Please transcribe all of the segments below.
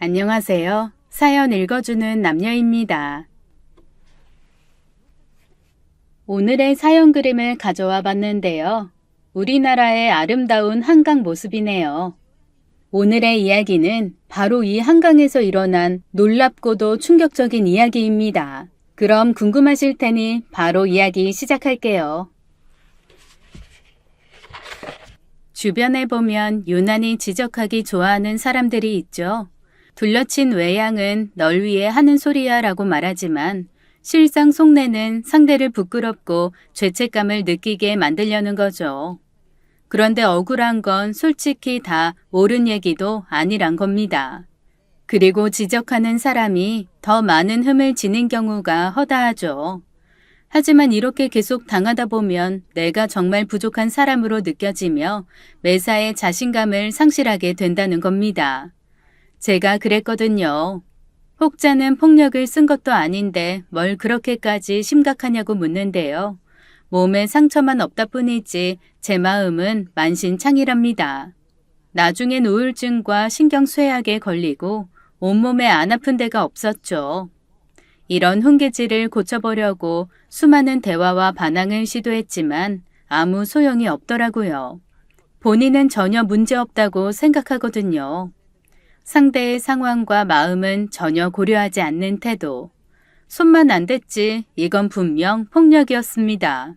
안녕하세요. 사연 읽어주는 남녀입니다. 오늘의 사연 그림을 가져와 봤는데요. 우리나라의 아름다운 한강 모습이네요. 오늘의 이야기는 바로 이 한강에서 일어난 놀랍고도 충격적인 이야기입니다. 그럼 궁금하실 테니 바로 이야기 시작할게요. 주변에 보면 유난히 지적하기 좋아하는 사람들이 있죠. 둘러친 외양은 널 위해 하는 소리야 라고 말하지만 실상 속내는 상대를 부끄럽고 죄책감을 느끼게 만들려는 거죠. 그런데 억울한 건 솔직히 다 옳은 얘기도 아니란 겁니다. 그리고 지적하는 사람이 더 많은 흠을 지닌 경우가 허다하죠. 하지만 이렇게 계속 당하다 보면 내가 정말 부족한 사람으로 느껴지며 매사에 자신감을 상실하게 된다는 겁니다. 제가 그랬거든요. 혹자는 폭력을 쓴 것도 아닌데 뭘 그렇게까지 심각하냐고 묻는데요. 몸에 상처만 없다 뿐이지 제 마음은 만신창이랍니다. 나중엔 우울증과 신경쇠약에 걸리고 온몸에 안 아픈 데가 없었죠. 이런 훈계질을 고쳐보려고 수많은 대화와 반항을 시도했지만 아무 소용이 없더라고요. 본인은 전혀 문제없다고 생각하거든요. 상대의 상황과 마음은 전혀 고려하지 않는 태도. 손만 안 댔지 이건 분명 폭력이었습니다.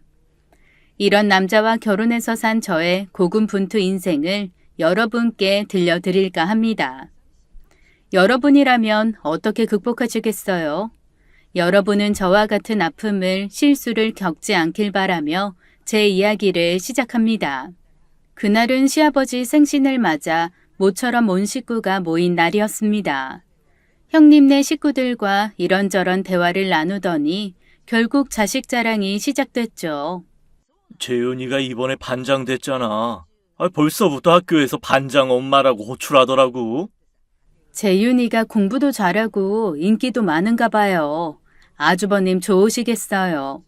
이런 남자와 결혼해서 산 저의 고군분투 인생을 여러분께 들려드릴까 합니다. 여러분이라면 어떻게 극복하시겠어요? 여러분은 저와 같은 아픔을, 실수를 겪지 않길 바라며 제 이야기를 시작합니다. 그날은 시아버지 생신을 맞아 모처럼 온 식구가 모인 날이었습니다. 형님네 식구들과 이런저런 대화를 나누더니 결국 자식 자랑이 시작됐죠. 재윤이가 이번에 반장 됐잖아. 벌써부터 학교에서 반장 엄마라고 호출하더라고. 재윤이가 공부도 잘하고 인기도 많은가 봐요. 아주버님 좋으시겠어요.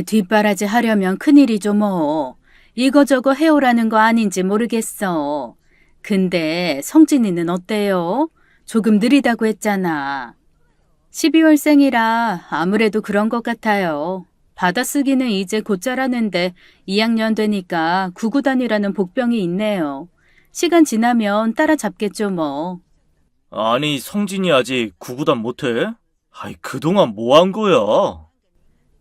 뒷바라지 하려면 큰일이죠 뭐. 이거저거 해오라는 거 아닌지 모르겠어. 근데 성진이는 어때요? 조금 느리다고 했잖아. 12월생이라 아무래도 그런 것 같아요. 받아쓰기는 이제 곧 자라는데 2학년 되니까 구구단이라는 복병이 있네요. 시간 지나면 따라잡겠죠 뭐. 아니, 성진이 아직 구구단 못해? 그동안 뭐 한 거야?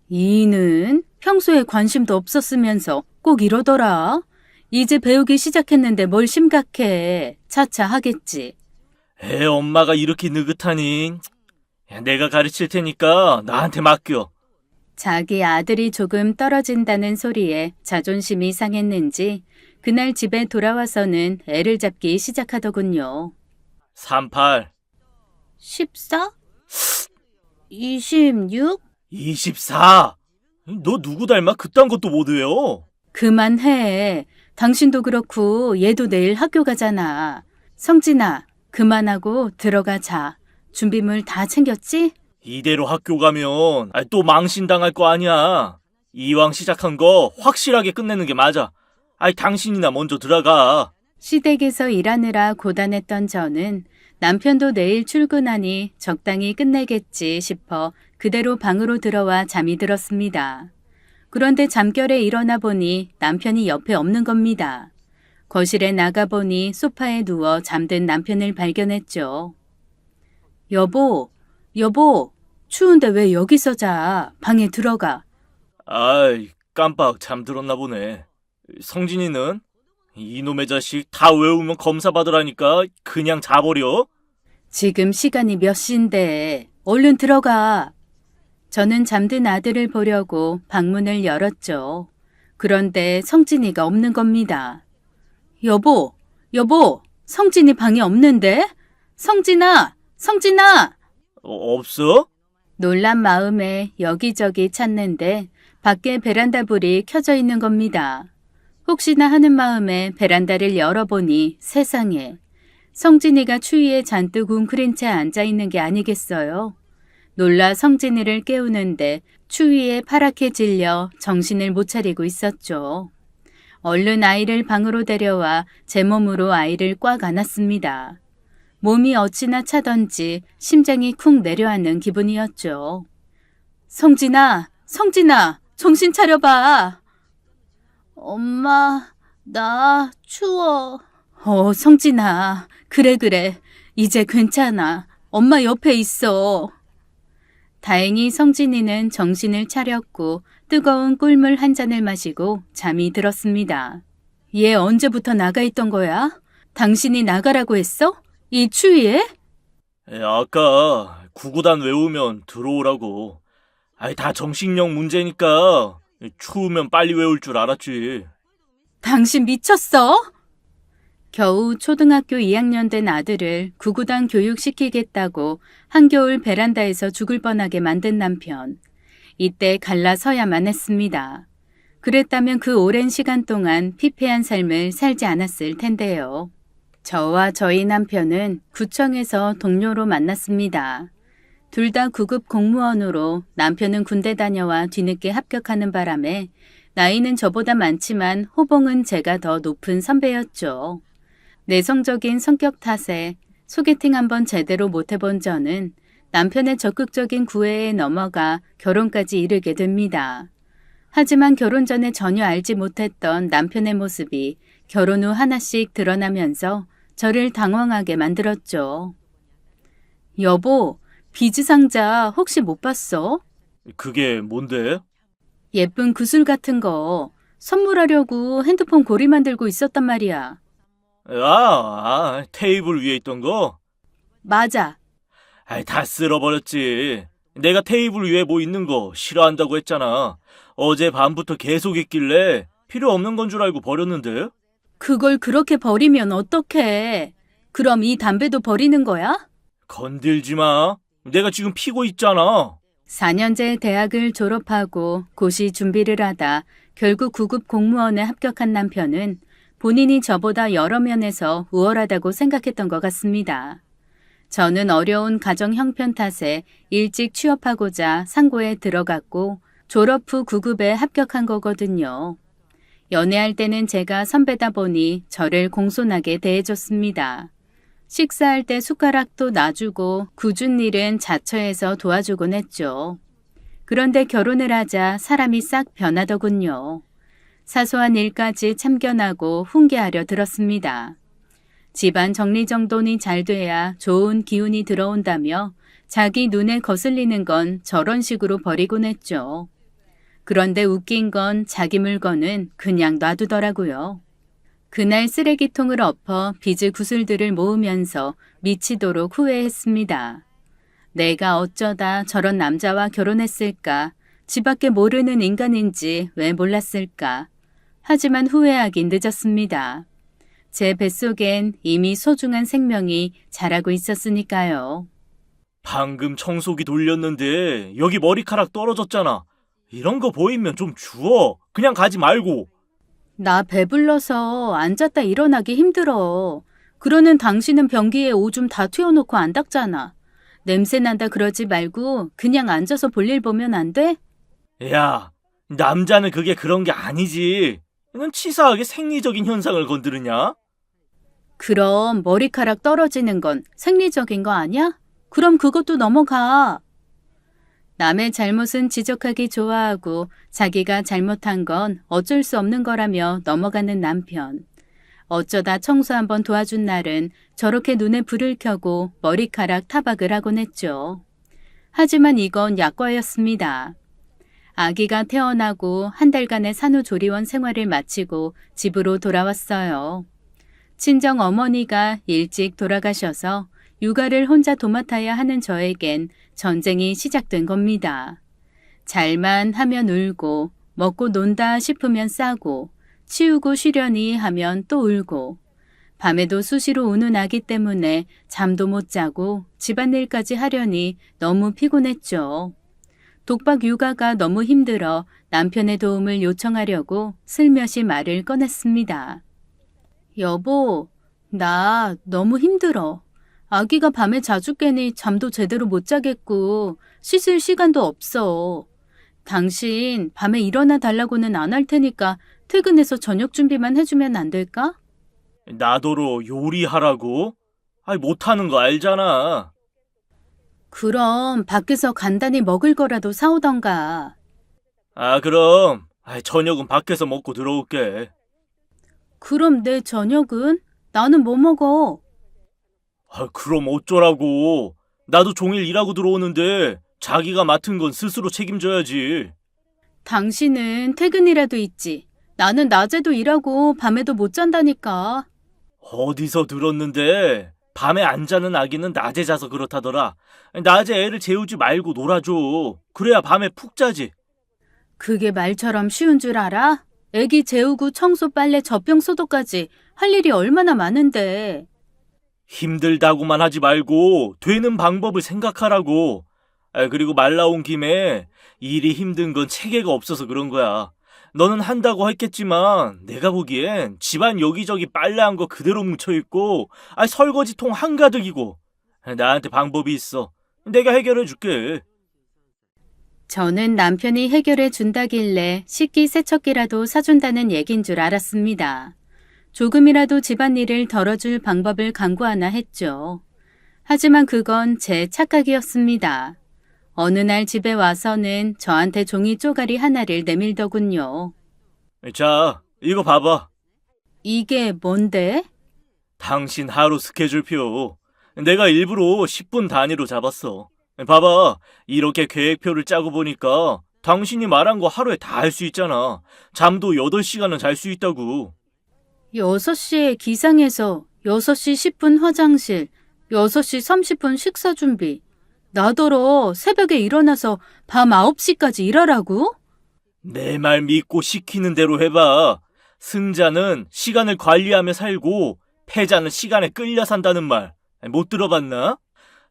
이는 평소에 관심도 없었으면서 꼭 이러더라. 이제 배우기 시작했는데 뭘 심각해. 차차 하겠지. 엄마가 이렇게 느긋하니. 내가 가르칠 테니까 나한테 맡겨. 자기 아들이 조금 떨어진다는 소리에 자존심이 상했는지 그날 집에 돌아와서는 애를 잡기 시작하더군요. 38, 14? 26? 24. 너 누구 닮아? 그딴 것도 못 외워. 그만해. 당신도 그렇고 얘도 내일 학교 가잖아. 성진아, 그만하고 들어가자. 준비물 다 챙겼지? 이대로 학교 가면 또 망신당할 거 아니야. 이왕 시작한 거 확실하게 끝내는 게 맞아. 당신이나 먼저 들어가. 시댁에서 일하느라 고단했던 저는 남편도 내일 출근하니 적당히 끝내겠지 싶어 그대로 방으로 들어와 잠이 들었습니다. 그런데 잠결에 일어나 보니 남편이 옆에 없는 겁니다. 거실에 나가보니 소파에 누워 잠든 남편을 발견했죠. 여보, 추운데 왜 여기서 자? 방에 들어가. 깜빡 잠들었나 보네. 성진이는? 이놈의 자식 다 외우면 검사 받으라니까 그냥 자버려? 지금 시간이 몇 시인데 얼른 들어가. 저는 잠든 아들을 보려고 방문을 열었죠. 그런데 성진이가 없는 겁니다. 여보, 성진이 방에 없는데? 성진아! 없어? 놀란 마음에 여기저기 찾는데 밖에 베란다 불이 켜져 있는 겁니다. 혹시나 하는 마음에 베란다를 열어보니 세상에 성진이가 추위에 잔뜩 웅크린 채 앉아있는 게 아니겠어요. 놀라 성진이를 깨우는데 추위에 파랗게 질려 정신을 못 차리고 있었죠. 얼른 아이를 방으로 데려와 제 몸으로 아이를 꽉 안았습니다. 몸이 어찌나 차던지 심장이 쿵 내려앉는 기분이었죠. 성진아, 성진아, 정신 차려봐. 엄마, 나 추워. 성진아, 그래. 이제 괜찮아. 엄마 옆에 있어. 다행히 성진이는 정신을 차렸고 뜨거운 꿀물 한 잔을 마시고 잠이 들었습니다. 얘 언제부터 나가 있던 거야? 당신이 나가라고 했어? 이 추위에? 아까 구구단 외우면 들어오라고. 다 정신력 문제니까 추우면 빨리 외울 줄 알았지. 당신 미쳤어? 겨우 초등학교 2학년 된 아들을 구구단 교육시키겠다고 한겨울 베란다에서 죽을 뻔하게 만든 남편. 이때 갈라서야만 했습니다. 그랬다면 그 오랜 시간 동안 피폐한 삶을 살지 않았을 텐데요. 저와 저희 남편은 구청에서 동료로 만났습니다. 둘 다 9급 공무원으로 남편은 군대 다녀와 뒤늦게 합격하는 바람에 나이는 저보다 많지만 호봉은 제가 더 높은 선배였죠. 내성적인 성격 탓에 소개팅 한번 제대로 못 해본 저는 남편의 적극적인 구애에 넘어가 결혼까지 이르게 됩니다. 하지만 결혼 전에 전혀 알지 못했던 남편의 모습이 결혼 후 하나씩 드러나면서 저를 당황하게 만들었죠. 여보, 비즈 상자 혹시 못 봤어? 그게 뭔데? 예쁜 구슬 같은 거 선물하려고 핸드폰 고리 만들고 있었단 말이야. 테이블 위에 있던 거? 맞아. 다 쓸어버렸지. 내가 테이블 위에 뭐 있는 거 싫어한다고 했잖아. 어제 밤부터 계속 있길래 필요 없는 건 줄 알고 버렸는데? 그걸 그렇게 버리면 어떡해. 그럼 이 담배도 버리는 거야? 건들지 마. 내가 지금 피고 있잖아. 4년제 대학을 졸업하고 고시 준비를 하다 결국 9급 공무원에 합격한 남편은 본인이 저보다 여러 면에서 우월하다고 생각했던 것 같습니다. 저는 어려운 가정 형편 탓에 일찍 취업하고자 상고에 들어갔고 졸업 후 9급에 합격한 거거든요. 연애할 때는 제가 선배다 보니 저를 공손하게 대해줬습니다. 식사할 때 숟가락도 놔주고 굳은 일은 자처해서 도와주곤 했죠. 그런데 결혼을 하자 사람이 싹 변하더군요. 사소한 일까지 참견하고 훈계하려 들었습니다. 집안 정리정돈이 잘 돼야 좋은 기운이 들어온다며 자기 눈에 거슬리는 건 저런 식으로 버리곤 했죠. 그런데 웃긴 건 자기 물건은 그냥 놔두더라고요. 그날 쓰레기통을 엎어 비즈 구슬들을 모으면서 미치도록 후회했습니다. 내가 어쩌다 저런 남자와 결혼했을까? 지밖에 모르는 인간인지 왜 몰랐을까? 하지만 후회하긴 늦었습니다. 제 뱃속엔 이미 소중한 생명이 자라고 있었으니까요. 방금 청소기 돌렸는데 여기 머리카락 떨어졌잖아. 이런 거 보이면 좀 주워. 그냥 가지 말고. 나 배불러서 앉았다 일어나기 힘들어. 그러는 당신은 변기에 오줌 다 튀어놓고 안 닦잖아. 냄새난다 그러지 말고 그냥 앉아서 볼일 보면 안 돼? 야, 남자는 그게 그런 게 아니지. 넌 치사하게 생리적인 현상을 건드리냐? 그럼 머리카락 떨어지는 건 생리적인 거 아니야? 그럼 그것도 넘어가. 남의 잘못은 지적하기 좋아하고 자기가 잘못한 건 어쩔 수 없는 거라며 넘어가는 남편. 어쩌다 청소 한번 도와준 날은 저렇게 눈에 불을 켜고 머리카락 타박을 하곤 했죠. 하지만 이건 약과였습니다. 아기가 태어나고 한 달간의 산후조리원 생활을 마치고 집으로 돌아왔어요. 친정 어머니가 일찍 돌아가셔서 육아를 혼자 도맡아야 하는 저에겐 전쟁이 시작된 겁니다. 잘만 하면 울고, 먹고 논다 싶으면 싸고, 치우고 쉬려니 하면 또 울고, 밤에도 수시로 우는 아기 때문에 잠도 못 자고 집안일까지 하려니 너무 피곤했죠. 독박 육아가 너무 힘들어 남편의 도움을 요청하려고 슬며시 말을 꺼냈습니다. 여보, 나 너무 힘들어. 아기가 밤에 자주 깨니 잠도 제대로 못 자겠고 씻을 시간도 없어. 당신 밤에 일어나 달라고는 안 할 테니까 퇴근해서 저녁 준비만 해주면 안 될까? 나더러 요리하라고? 못하는 거 알잖아. 그럼 밖에서 간단히 먹을 거라도 사오던가. 그럼 저녁은 밖에서 먹고 들어올게. 그럼 내 저녁은? 나는 뭐 먹어? 그럼 어쩌라고. 나도 종일 일하고 들어오는데 자기가 맡은 건 스스로 책임져야지. 당신은 퇴근이라도 있지. 나는 낮에도 일하고 밤에도 못 잔다니까. 어디서 들었는데 밤에 안 자는 아기는 낮에 자서 그렇다더라. 낮에 애를 재우지 말고 놀아줘. 그래야 밤에 푹 자지. 그게 말처럼 쉬운 줄 알아? 애기 재우고 청소, 빨래, 젖병 소독까지 할 일이 얼마나 많은데. 힘들다고만 하지 말고 되는 방법을 생각하라고. 그리고 말 나온 김에 일이 힘든 건 체계가 없어서 그런 거야. 너는 한다고 했겠지만 내가 보기엔 집안 여기저기 빨래한 거 그대로 뭉쳐있고 설거지통 한가득이고. 나한테 방법이 있어. 내가 해결해 줄게. 저는 남편이 해결해 준다길래 식기세척기라도 사준다는 얘긴 줄 알았습니다. 조금이라도 집안일을 덜어줄 방법을 강구하나 했죠. 하지만 그건 제 착각이었습니다. 어느 날 집에 와서는 저한테 종이 쪼가리 하나를 내밀더군요. 자, 이거 봐봐. 이게 뭔데? 당신 하루 스케줄표. 내가 일부러 10분 단위로 잡았어. 봐봐. 이렇게 계획표를 짜고 보니까 당신이 말한 거 하루에 다 할 수 있잖아. 잠도 8시간은 잘 수 있다고. 6시에 기상해서 6시 10분 화장실, 6시 30분 식사 준비. 나더러 새벽에 일어나서 밤 9시까지 일하라고? 내 말 믿고 시키는 대로 해봐. 승자는 시간을 관리하며 살고 패자는 시간에 끌려 산다는 말 못 들어봤나?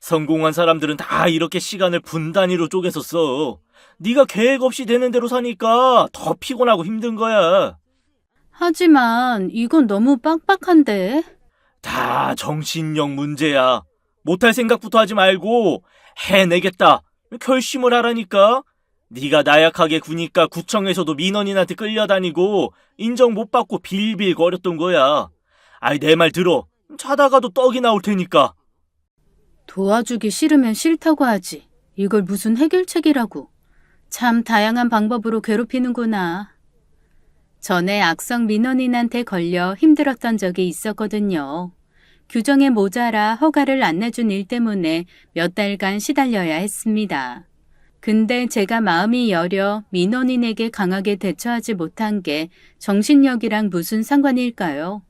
성공한 사람들은 다 이렇게 시간을 분 단위로 쪼개서 써. 네가 계획 없이 되는 대로 사니까 더 피곤하고 힘든 거야. 하지만 이건 너무 빡빡한데. 다 정신력 문제야. 못할 생각부터 하지 말고 해내겠다. 결심을 하라니까. 네가 나약하게 구니까 구청에서도 민원인한테 끌려다니고 인정 못 받고 빌빌거렸던 거야. 내 말 들어. 자다가도 떡이 나올 테니까. 도와주기 싫으면 싫다고 하지. 이걸 무슨 해결책이라고. 참 다양한 방법으로 괴롭히는구나. 전에 악성 민원인한테 걸려 힘들었던 적이 있었거든요. 규정에 모자라 허가를 안 내준 일 때문에 몇 달간 시달려야 했습니다. 근데 제가 마음이 여려 민원인에게 강하게 대처하지 못한 게 정신력이랑 무슨 상관일까요?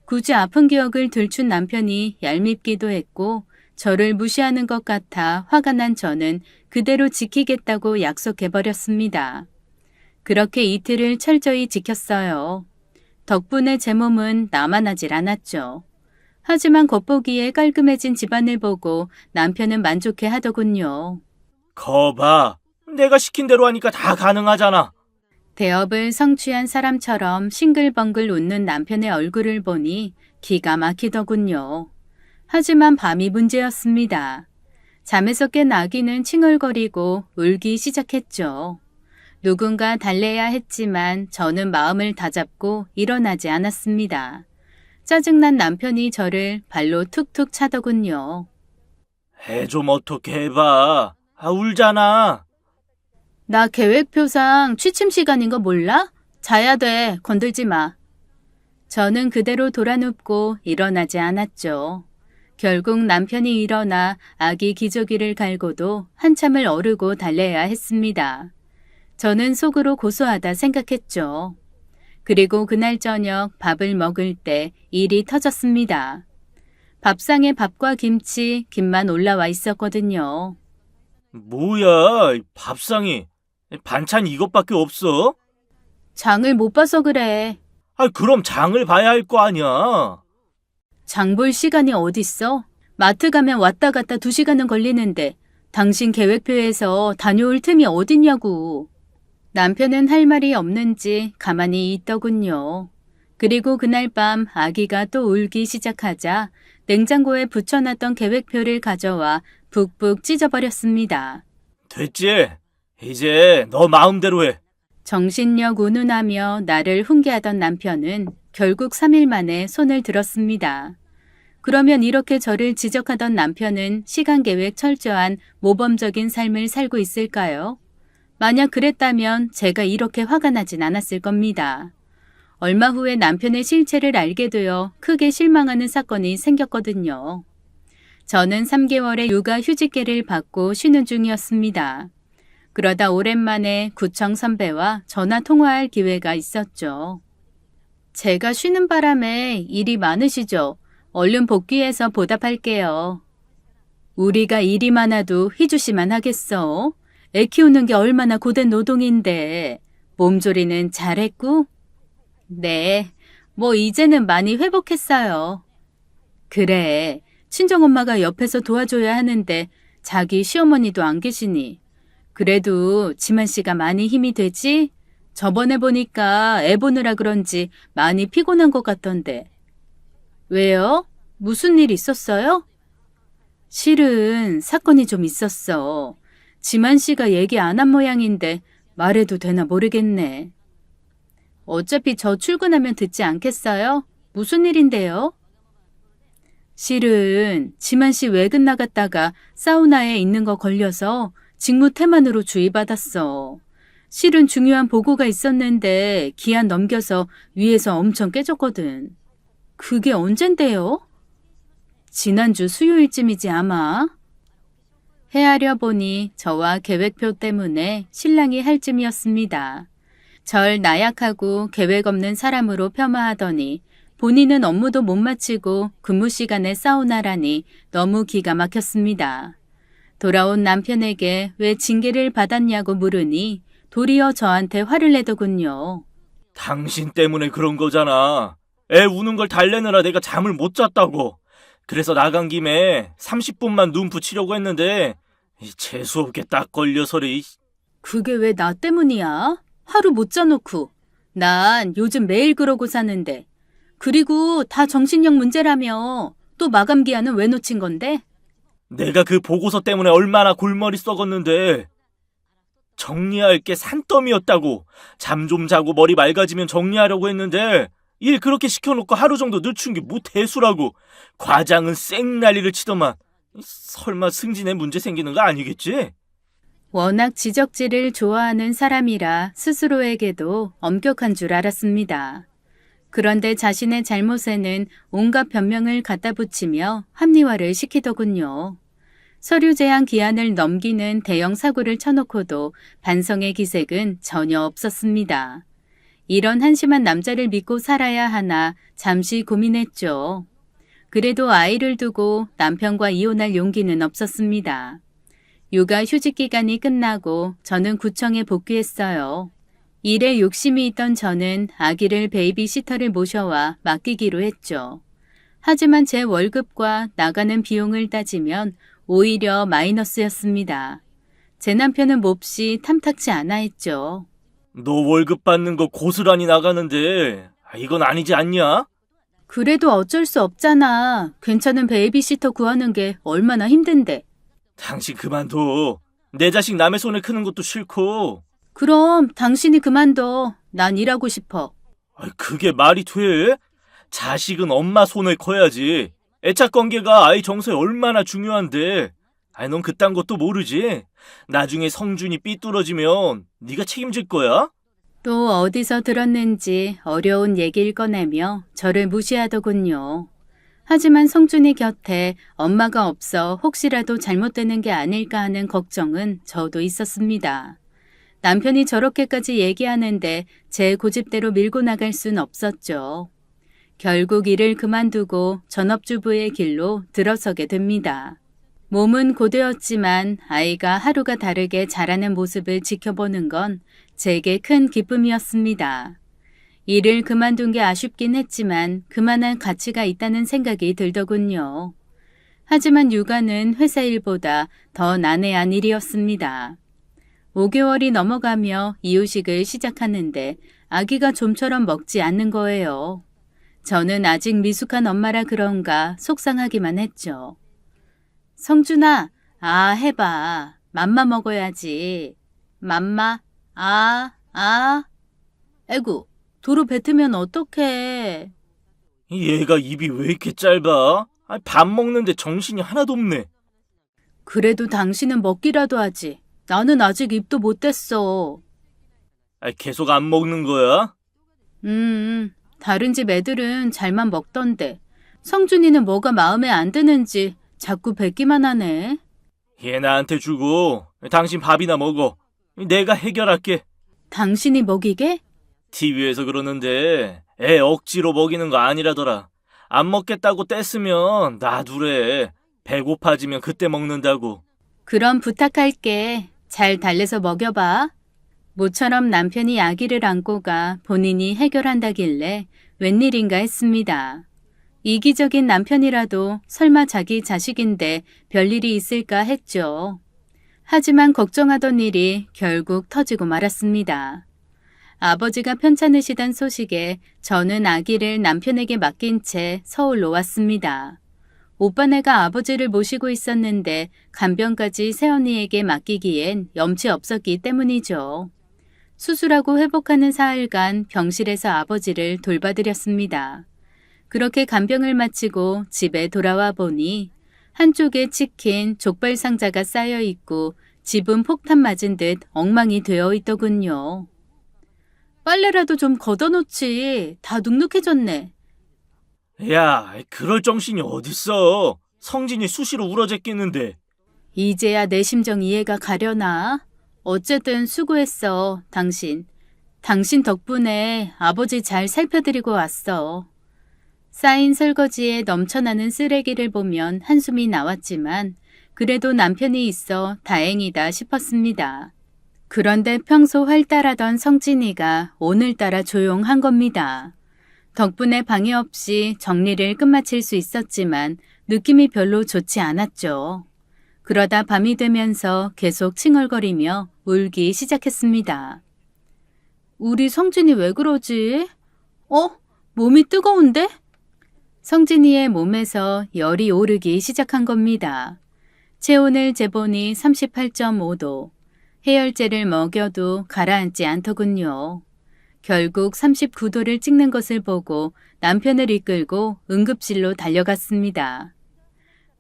굳이 아픈 기억을 들춘 남편이 얄밉기도 했고 저를 무시하는 것 같아 화가 난 저는 그대로 지키겠다고 약속해버렸습니다. 그렇게 이틀을 철저히 지켰어요. 덕분에 제 몸은 남아나질 않았죠. 하지만 겉보기에 깔끔해진 집안을 보고 남편은 만족해 하더군요. 거봐. 내가 시킨 대로 하니까 다 가능하잖아. 대업을 성취한 사람처럼 싱글벙글 웃는 남편의 얼굴을 보니 기가 막히더군요. 하지만 밤이 문제였습니다. 잠에서 깬 아기는 칭얼거리고 울기 시작했죠. 누군가 달래야 했지만 저는 마음을 다잡고 일어나지 않았습니다. 짜증난 남편이 저를 발로 툭툭 차더군요. 해 좀 어떻게 해봐. 울잖아. 나 계획표상 취침 시간인 거 몰라? 자야 돼. 건들지 마. 저는 그대로 돌아눕고 일어나지 않았죠. 결국 남편이 일어나 아기 기저귀를 갈고도 한참을 어르고 달래야 했습니다. 저는 속으로 고소하다 생각했죠. 그리고 그날 저녁 밥을 먹을 때 일이 터졌습니다. 밥상에 밥과 김치, 김만 올라와 있었거든요. 뭐야, 밥상이. 반찬 이것밖에 없어? 장을 못 봐서 그래. 그럼 장을 봐야 할 거 아니야. 장 볼 시간이 어딨어? 마트 가면 왔다 갔다 2시간은 걸리는데 당신 계획표에서 다녀올 틈이 어딨냐고. 남편은 할 말이 없는지 가만히 있더군요. 그리고 그날 밤 아기가 또 울기 시작하자 냉장고에 붙여놨던 계획표를 가져와 북북 찢어버렸습니다. 됐지? 이제 너 마음대로 해. 정신력 운운하며 나를 훈계하던 남편은 결국 3일 만에 손을 들었습니다. 그러면 이렇게 저를 지적하던 남편은 시간 계획 철저한 모범적인 삶을 살고 있을까요? 만약 그랬다면 제가 이렇게 화가 나진 않았을 겁니다. 얼마 후에 남편의 실체를 알게 되어 크게 실망하는 사건이 생겼거든요. 저는 3개월의 육아 휴직계를 받고 쉬는 중이었습니다. 그러다 오랜만에 구청 선배와 전화 통화할 기회가 있었죠. 제가 쉬는 바람에 일이 많으시죠? 얼른 복귀해서 보답할게요. 우리가 일이 많아도 희주 씨만 하겠어? 애 키우는 게 얼마나 고된 노동인데 몸조리는 잘했고? 네, 뭐 이제는 많이 회복했어요. 그래, 친정엄마가 옆에서 도와줘야 하는데 자기 시어머니도 안 계시니. 그래도 지만 씨가 많이 힘이 되지? 저번에 보니까 애 보느라 그런지 많이 피곤한 것 같던데. 왜요? 무슨 일 있었어요? 실은 사건이 좀 있었어. 지만 씨가 얘기 안 한 모양인데 말해도 되나 모르겠네. 어차피 저 출근하면 듣지 않겠어요? 무슨 일인데요? 실은 지만 씨 외근 나갔다가 사우나에 있는 거 걸려서 직무 태만으로 주의받았어. 실은 중요한 보고가 있었는데 기한 넘겨서 위에서 엄청 깨졌거든. 그게 언젠데요? 지난주 수요일쯤이지 아마. 헤아려 보니 저와 계획표 때문에 신랑이 할 쯤이었습니다. 절 나약하고 계획 없는 사람으로 폄하하더니 본인은 업무도 못 마치고 근무 시간에 사우나라니 너무 기가 막혔습니다. 돌아온 남편에게 왜 징계를 받았냐고 물으니 도리어 저한테 화를 내더군요. 당신 때문에 그런 거잖아. 애 우는 걸 달래느라 내가 잠을 못 잤다고. 그래서 나간 김에 30분만 눈 붙이려고 했는데 재수없게 딱 걸려서리. 그게 왜 나 때문이야? 하루 못 자놓고. 난 요즘 매일 그러고 사는데. 그리고 다 정신력 문제라며. 또 마감 기한은 왜 놓친 건데? 내가 그 보고서 때문에 얼마나 골머리 썩었는데. 정리할 게 산더미였다고. 잠 좀 자고 머리 맑아지면 정리하려고 했는데 일 그렇게 시켜놓고 하루 정도 늦춘 게 뭐 대수라고. 과장은 쌩 난리를 치더만. 설마 승진에 문제 생기는 거 아니겠지? 워낙 지적질을 좋아하는 사람이라 스스로에게도 엄격한 줄 알았습니다. 그런데 자신의 잘못에는 온갖 변명을 갖다 붙이며 합리화를 시키더군요. 서류 제한 기한을 넘기는 대형 사고를 쳐놓고도 반성의 기색은 전혀 없었습니다. 이런 한심한 남자를 믿고 살아야 하나 잠시 고민했죠. 그래도 아이를 두고 남편과 이혼할 용기는 없었습니다. 육아 휴직 기간이 끝나고 저는 구청에 복귀했어요. 일에 욕심이 있던 저는 아기를 베이비시터를 모셔와 맡기기로 했죠. 하지만 제 월급과 나가는 비용을 따지면 오히려 마이너스였습니다. 제 남편은 몹시 탐탁치 않아 했죠. 너 월급 받는 거 고스란히 나가는데 이건 아니지 않냐? 그래도 어쩔 수 없잖아. 괜찮은 베이비시터 구하는 게 얼마나 힘든데. 당신 그만둬. 내 자식 남의 손에 크는 것도 싫고. 그럼 당신이 그만둬. 난 일하고 싶어. 그게 말이 돼? 자식은 엄마 손을 커야지. 애착 관계가 아이 정서에 얼마나 중요한데. 넌 그딴 것도 모르지? 나중에 성준이 삐뚤어지면 네가 책임질 거야? 또 어디서 들었는지 어려운 얘기를 꺼내며 저를 무시하더군요. 하지만 성준이 곁에 엄마가 없어 혹시라도 잘못되는 게 아닐까 하는 걱정은 저도 있었습니다. 남편이 저렇게까지 얘기하는데 제 고집대로 밀고 나갈 순 없었죠. 결국 일을 그만두고 전업주부의 길로 들어서게 됩니다. 몸은 고되었지만 아이가 하루가 다르게 자라는 모습을 지켜보는 건 제게 큰 기쁨이었습니다. 일을 그만둔 게 아쉽긴 했지만 그만한 가치가 있다는 생각이 들더군요. 하지만 육아는 회사 일보다 더 난해한 일이었습니다. 5개월이 넘어가며 이유식을 시작하는데 아기가 좀처럼 먹지 않는 거예요. 저는 아직 미숙한 엄마라 그런가 속상하기만 했죠. 성준아, 해봐. 맘마 먹어야지. 맘마, 아이고, 도로 뱉으면 어떡해. 얘가 입이 왜 이렇게 짧아? 밥 먹는데 정신이 하나도 없네. 그래도 당신은 먹기라도 하지. 나는 아직 입도 못 댔어. 계속 안 먹는 거야? 다른 집 애들은 잘만 먹던데. 성준이는 뭐가 마음에 안 드는지 자꾸 뱉기만 하네. 얘 나한테 주고 당신 밥이나 먹어. 내가 해결할게. 당신이 먹이게? TV에서 그러는데 애 억지로 먹이는 거 아니라더라. 안 먹겠다고 뗐으면 놔두래. 배고파지면 그때 먹는다고. 그럼 부탁할게. 잘 달래서 먹여봐. 모처럼 남편이 아기를 안고 가 본인이 해결한다길래 웬일인가 했습니다. 이기적인 남편이라도 설마 자기 자식인데 별일이 있을까 했죠. 하지만 걱정하던 일이 결국 터지고 말았습니다. 아버지가 편찮으시단 소식에 저는 아기를 남편에게 맡긴 채 서울로 왔습니다. 오빠네가 아버지를 모시고 있었는데 간병까지 새언니에게 맡기기엔 염치 없었기 때문이죠. 수술하고 회복하는 사흘간 병실에서 아버지를 돌봐드렸습니다. 그렇게 간병을 마치고 집에 돌아와 보니 한쪽에 치킨, 족발 상자가 쌓여 있고 집은 폭탄 맞은 듯 엉망이 되어 있더군요. 빨래라도 좀 걷어놓지. 다 눅눅해졌네. 야, 그럴 정신이 어딨어. 성진이 수시로 울어제끼는데. 이제야 내 심정 이해가 가려나? 어쨌든 수고했어, 당신. 당신 덕분에 아버지 잘 살펴드리고 왔어. 쌓인 설거지에 넘쳐나는 쓰레기를 보면 한숨이 나왔지만 그래도 남편이 있어 다행이다 싶었습니다. 그런데 평소 활달하던 성진이가 오늘따라 조용한 겁니다. 덕분에 방해 없이 정리를 끝마칠 수 있었지만 느낌이 별로 좋지 않았죠. 그러다 밤이 되면서 계속 칭얼거리며 울기 시작했습니다. 우리 성진이 왜 그러지? 몸이 뜨거운데? 성진이의 몸에서 열이 오르기 시작한 겁니다. 체온을 재보니 38.5도. 해열제를 먹여도 가라앉지 않더군요. 결국 39도를 찍는 것을 보고 남편을 이끌고 응급실로 달려갔습니다.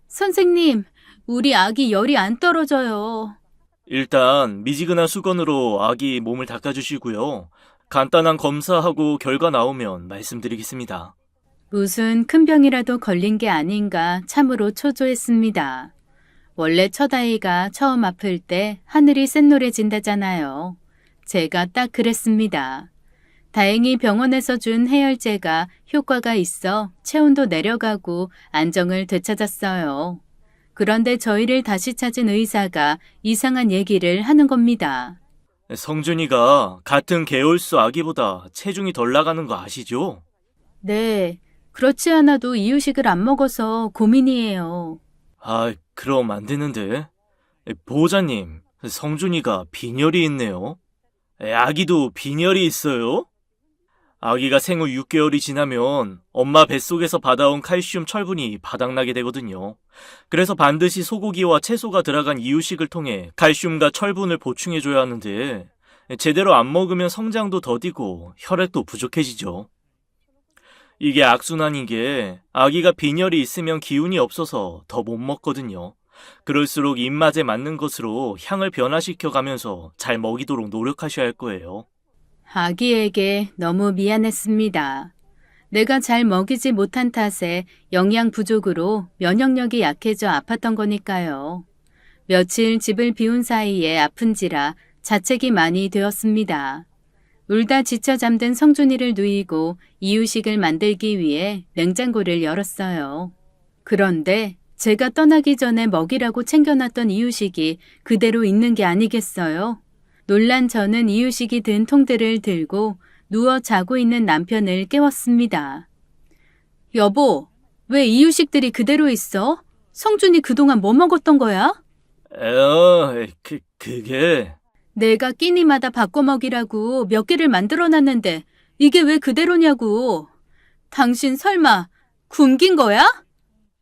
선생님, 우리 아기 열이 안 떨어져요. 일단 미지근한 수건으로 아기 몸을 닦아주시고요. 간단한 검사하고 결과 나오면 말씀드리겠습니다. 무슨 큰 병이라도 걸린 게 아닌가 참으로 초조했습니다. 원래 첫 아이가 처음 아플 때 하늘이 샛노래진다잖아요. 제가 딱 그랬습니다. 다행히 병원에서 준 해열제가 효과가 있어 체온도 내려가고 안정을 되찾았어요. 그런데 저희를 다시 찾은 의사가 이상한 얘기를 하는 겁니다. 성준이가 같은 계월수 아기보다 체중이 덜 나가는 거 아시죠? 네, 그렇지 않아도 이유식을 안 먹어서 고민이에요. 그럼 안 되는데. 보호자님, 성준이가 빈혈이 있네요. 아기도 빈혈이 있어요? 아기가 생후 6개월이 지나면 엄마 뱃속에서 받아온 칼슘 철분이 바닥나게 되거든요. 그래서 반드시 소고기와 채소가 들어간 이유식을 통해 칼슘과 철분을 보충해줘야 하는데 제대로 안 먹으면 성장도 더디고 혈액도 부족해지죠. 이게 악순환인 게 아기가 빈혈이 있으면 기운이 없어서 더 못 먹거든요. 그럴수록 입맛에 맞는 것으로 향을 변화시켜 가면서 잘 먹이도록 노력하셔야 할 거예요. 아기에게 너무 미안했습니다. 내가 잘 먹이지 못한 탓에 영양 부족으로 면역력이 약해져 아팠던 거니까요. 며칠 집을 비운 사이에 아픈지라 자책이 많이 되었습니다. 울다 지쳐 잠든 성준이를 누이고 이유식을 만들기 위해 냉장고를 열었어요. 그런데 제가 떠나기 전에 먹이라고 챙겨놨던 이유식이 그대로 있는 게 아니겠어요? 놀란 저는 이유식이 든 통들을 들고 누워 자고 있는 남편을 깨웠습니다. 여보, 왜 이유식들이 그대로 있어? 성준이 그동안 뭐 먹었던 거야? 그게... 내가 끼니마다 바꿔 먹이라고 몇 개를 만들어놨는데 이게 왜 그대로냐고. 당신 설마 굶긴 거야?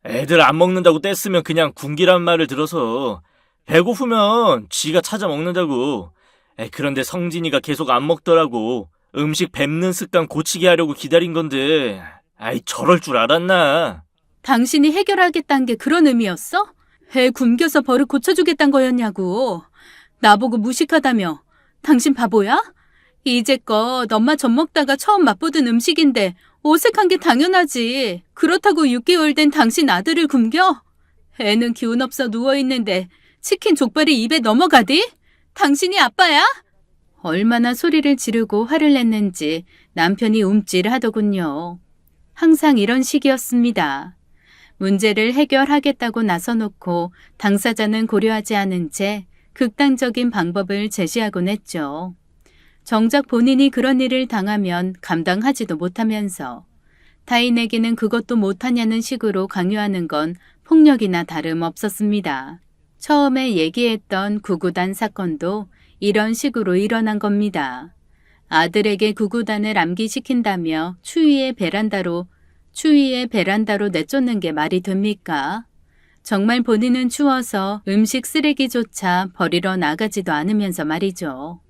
애들 안 먹는다고 뗐으면 그냥 굶기란 말을 들어서 배고프면 지가 찾아 먹는다고. 그런데 성진이가 계속 안 먹더라고. 음식 뱉는 습관 고치게 하려고 기다린 건데 저럴 줄 알았나? 당신이 해결하겠다는 게 그런 의미였어? 애 굶겨서 버릇 고쳐주겠다는 거였냐고. 나보고 무식하다며. 당신 바보야? 이제껏 엄마 젖 먹다가 처음 맛보던 음식인데 어색한 게 당연하지. 그렇다고 6개월 된 당신 아들을 굶겨? 애는 기운 없어 누워있는데 치킨 족발이 입에 넘어가디? 당신이 아빠야? 얼마나 소리를 지르고 화를 냈는지 남편이 움찔하더군요. 항상 이런 식이었습니다. 문제를 해결하겠다고 나서놓고 당사자는 고려하지 않은 채 극단적인 방법을 제시하곤 했죠. 정작 본인이 그런 일을 당하면 감당하지도 못하면서 타인에게는 그것도 못하냐는 식으로 강요하는 건 폭력이나 다름없었습니다. 처음에 얘기했던 구구단 사건도 이런 식으로 일어난 겁니다. 아들에게 구구단을 암기시킨다며 추위에 베란다로 내쫓는 게 말이 됩니까? 정말 본인은 추워서 음식 쓰레기조차 버리러 나가지도 않으면서 말이죠.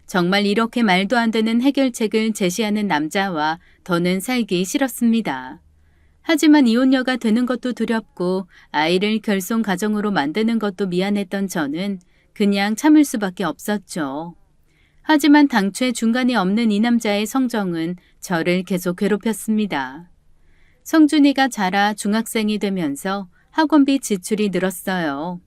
정말 이렇게 말도 안 되는 해결책을 제시하는 남자와 더는 살기 싫었습니다. 하지만 이혼녀가 되는 것도 두렵고 아이를 결손 가정으로 만드는 것도 미안했던 저는 그냥 참을 수밖에 없었죠. 하지만 당최 중간이 없는 이 남자의 성정은 저를 계속 괴롭혔습니다. 성준이가 자라 중학생이 되면서 학원비 지출이 늘었어요.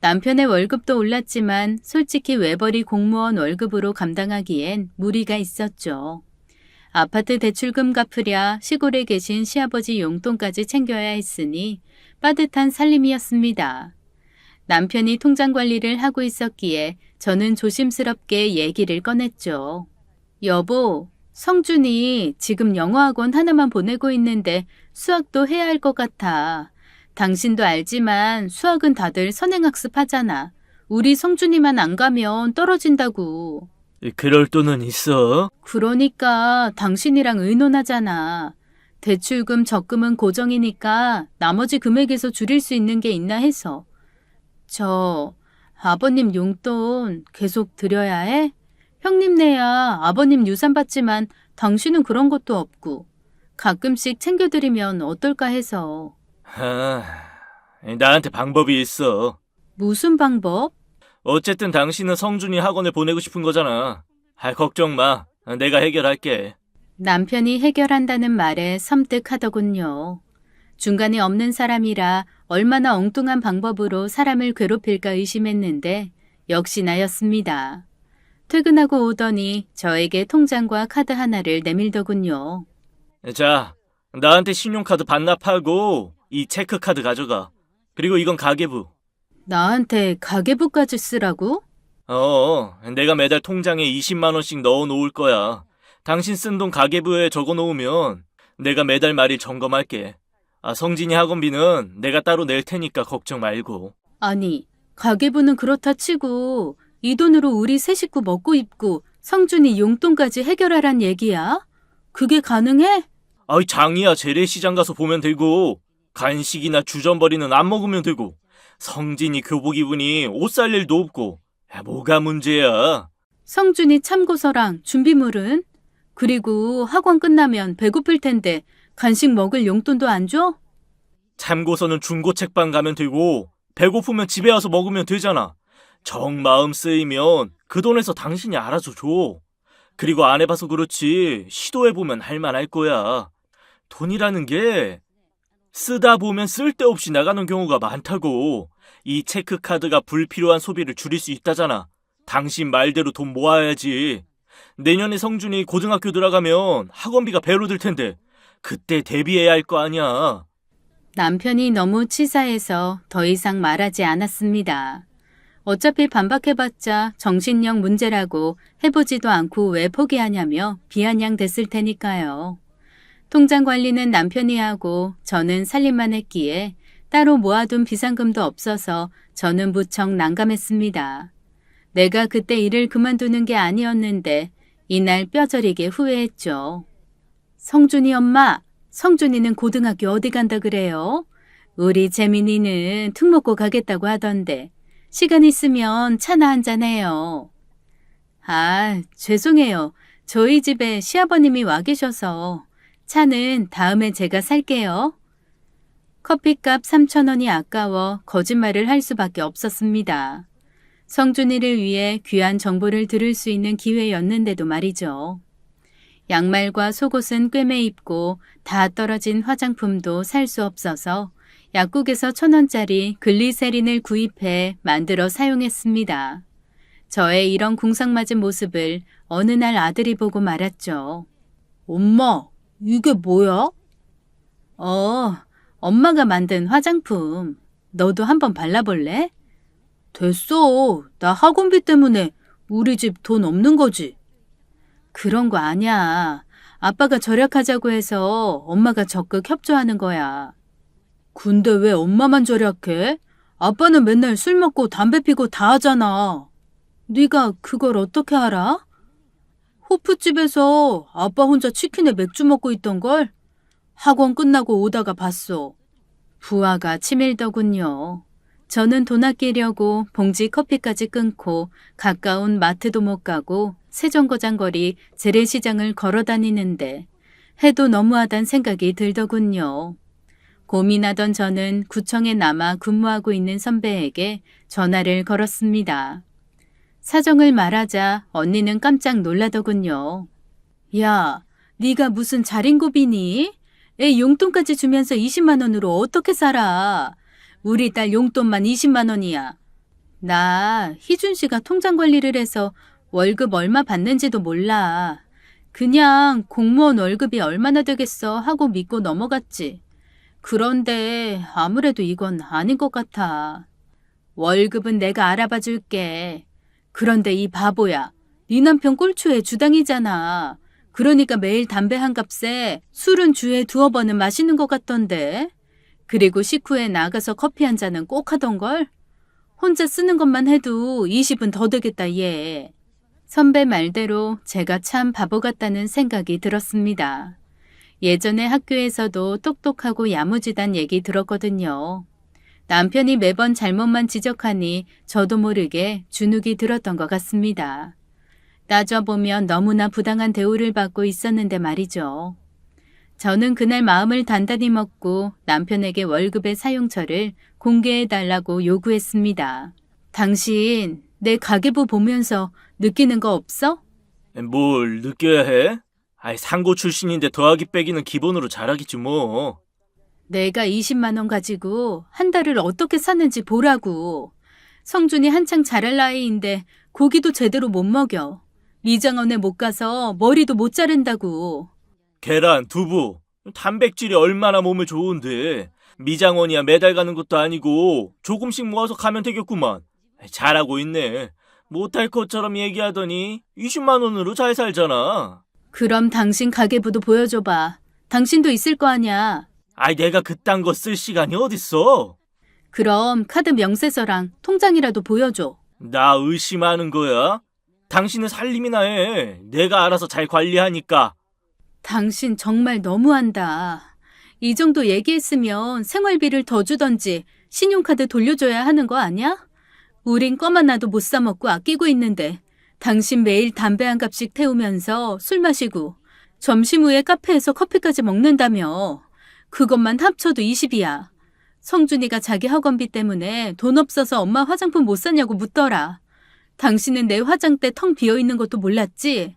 남편의 월급도 올랐지만 솔직히 외벌이 공무원 월급으로 감당하기엔 무리가 있었죠. 아파트 대출금 갚으랴 시골에 계신 시아버지 용돈까지 챙겨야 했으니 빠듯한 살림이었습니다. 남편이 통장 관리를 하고 있었기에 저는 조심스럽게 얘기를 꺼냈죠. 여보, 성준이 지금 영어학원 하나만 보내고 있는데 수학도 해야 할 것 같아. 당신도 알지만 수학은 다들 선행학습 하잖아. 우리 성준이만 안 가면 떨어진다고. 그럴 돈은 있어. 그러니까 당신이랑 의논하잖아. 대출금, 적금은 고정이니까 나머지 금액에서 줄일 수 있는 게 있나 해서. 저 아버님 용돈 계속 드려야 해? 형님네야 아버님 유산 받지만 당신은 그런 것도 없고 가끔씩 챙겨드리면 어떨까 해서. 나한테 방법이 있어. 무슨 방법? 어쨌든 당신은 성준이 학원에 보내고 싶은 거잖아. 걱정 마. 내가 해결할게. 남편이 해결한다는 말에 섬뜩하더군요. 중간에 없는 사람이라 얼마나 엉뚱한 방법으로 사람을 괴롭힐까 의심했는데 역시 나였습니다. 퇴근하고 오더니 저에게 통장과 카드 하나를 내밀더군요. 자, 나한테 신용카드 반납하고 이 체크카드 가져가. 그리고 이건 가계부. 나한테 가계부까지 쓰라고? 내가 매달 통장에 20만 원씩 넣어 놓을 거야. 당신 쓴 돈 가계부에 적어 놓으면 내가 매달 말일 점검할게. 성진이 학원비는 내가 따로 낼 테니까 걱정 말고. 아니, 가계부는 그렇다 치고 이 돈으로 우리 세 식구 먹고 입고 성준이 용돈까지 해결하란 얘기야? 그게 가능해? 장이야. 재래시장 가서 보면 되고, 간식이나 주전버리는 안 먹으면 되고, 성진이 교복 입으니 옷 살 일도 없고, 뭐가 문제야? 성준이 참고서랑 준비물은? 그리고 학원 끝나면 배고플 텐데 간식 먹을 용돈도 안 줘? 참고서는 중고책방 가면 되고, 배고프면 집에 와서 먹으면 되잖아. 정 마음 쓰이면 그 돈에서 당신이 알아서 줘. 그리고 안 해봐서 그렇지 시도해보면 할만할 거야. 돈이라는 게 쓰다 보면 쓸데없이 나가는 경우가 많다고. 이 체크카드가 불필요한 소비를 줄일 수 있다잖아. 당신 말대로 돈 모아야지. 내년에 성준이 고등학교 들어가면 학원비가 배로 들 텐데 그때 대비해야 할 거 아니야. 남편이 너무 치사해서 더 이상 말하지 않았습니다. 어차피 반박해봤자 정신력 문제라고 해보지도 않고 왜 포기하냐며 비아냥댔을 테니까요. 통장 관리는 남편이 하고 저는 살림만 했기에 따로 모아둔 비상금도 없어서 저는 무척 난감했습니다. 내가 그때 일을 그만두는 게 아니었는데 이날 뼈저리게 후회했죠. 성준이 엄마, 성준이는 고등학교 어디 간다 그래요? 우리 재민이는 특목고 가겠다고 하던데 시간 있으면 차나 한잔 해요. 죄송해요. 저희 집에 시아버님이 와 계셔서 차는 다음에 제가 살게요. 커피값 3,000원이 아까워 거짓말을 할 수밖에 없었습니다. 성준이를 위해 귀한 정보를 들을 수 있는 기회였는데도 말이죠. 양말과 속옷은 꿰매 입고 다 떨어진 화장품도 살 수 없어서 약국에서 1,000원짜리 글리세린을 구입해 만들어 사용했습니다. 저의 이런 궁상맞은 모습을 어느 날 아들이 보고 말았죠. 엄마, 이게 뭐야? 엄마가 만든 화장품. 너도 한번 발라볼래? 됐어. 나 학원비 때문에 우리 집 돈 없는 거지. 그런 거 아니야. 아빠가 절약하자고 해서 엄마가 적극 협조하는 거야. 근데 왜 엄마만 절약해? 아빠는 맨날 술 먹고 담배 피고 다 하잖아. 네가 그걸 어떻게 알아? 호프집에서 아빠 혼자 치킨에 맥주 먹고 있던 걸 학원 끝나고 오다가 봤어. 부하가 치밀더군요. 저는 돈 아끼려고 봉지 커피까지 끊고 가까운 마트도 못 가고 세정거장 거리 재래시장을 걸어 다니는데 해도 너무하단 생각이 들더군요. 고민하던 저는 구청에 남아 근무하고 있는 선배에게 전화를 걸었습니다. 사정을 말하자 언니는 깜짝 놀라더군요. 야, 네가 무슨 자린고비니? 애 용돈까지 주면서 20만 원으로 어떻게 살아? 우리 딸 용돈만 20만 원이야. 나 희준 씨가 통장 관리를 해서 월급 얼마 받는지도 몰라. 그냥 공무원 월급이 얼마나 되겠어 하고 믿고 넘어갔지. 그런데 아무래도 이건 아닌 것 같아. 월급은 내가 알아봐 줄게. 그런데 이 바보야. 네 남편 꼴초에 주당이잖아. 그러니까 매일 담배 한 값에 술은 주에 2-3번은 마시는 것 같던데. 그리고 식후에 나가서 커피 한 잔은 꼭 하던걸? 혼자 쓰는 것만 해도 20은 더 되겠다 얘. 선배 말대로 제가 참 바보 같다는 생각이 들었습니다. 예전에 학교에서도 똑똑하고 야무지단 얘기 들었거든요. 남편이 매번 잘못만 지적하니 저도 모르게 주눅이 들었던 것 같습니다. 따져보면 너무나 부당한 대우를 받고 있었는데 말이죠. 저는 그날 마음을 단단히 먹고 남편에게 월급의 사용처를 공개해달라고 요구했습니다. 당신 내 가계부 보면서 느끼는 거 없어? 뭘 느껴야 해? 상고 출신인데 더하기 빼기는 기본으로 잘하겠지 뭐. 내가 20만 원 가지고 한 달을 어떻게 사는지 보라고. 성준이 한창 자랄 나이인데 고기도 제대로 못 먹여. 미장원에 못 가서 머리도 못 자른다고. 계란, 두부, 단백질이 얼마나 몸에 좋은데. 미장원이야 매달 가는 것도 아니고 조금씩 모아서 가면 되겠구만. 잘하고 있네. 못할 것처럼 얘기하더니 20만 원으로 잘 살잖아. 그럼 당신 가계부도 보여줘봐. 당신도 있을 거 아니야. 내가 그딴 거 쓸 시간이 어딨어? 그럼 카드 명세서랑 통장이라도 보여줘. 나 의심하는 거야? 당신은 살림이나 해. 내가 알아서 잘 관리하니까. 당신 정말 너무한다. 이 정도 얘기했으면 생활비를 더 주던지 신용카드 돌려줘야 하는 거 아니야? 우린 껌 하나도 못 사 먹고 아끼고 있는데 당신 매일 담배 한 갑씩 태우면서 술 마시고 점심 후에 카페에서 커피까지 먹는다며. 그것만 합쳐도 20이야. 성준이가 자기 학원비 때문에 돈 없어서 엄마 화장품 못 사냐고 묻더라. 당신은 내 화장대 텅 비어있는 것도 몰랐지?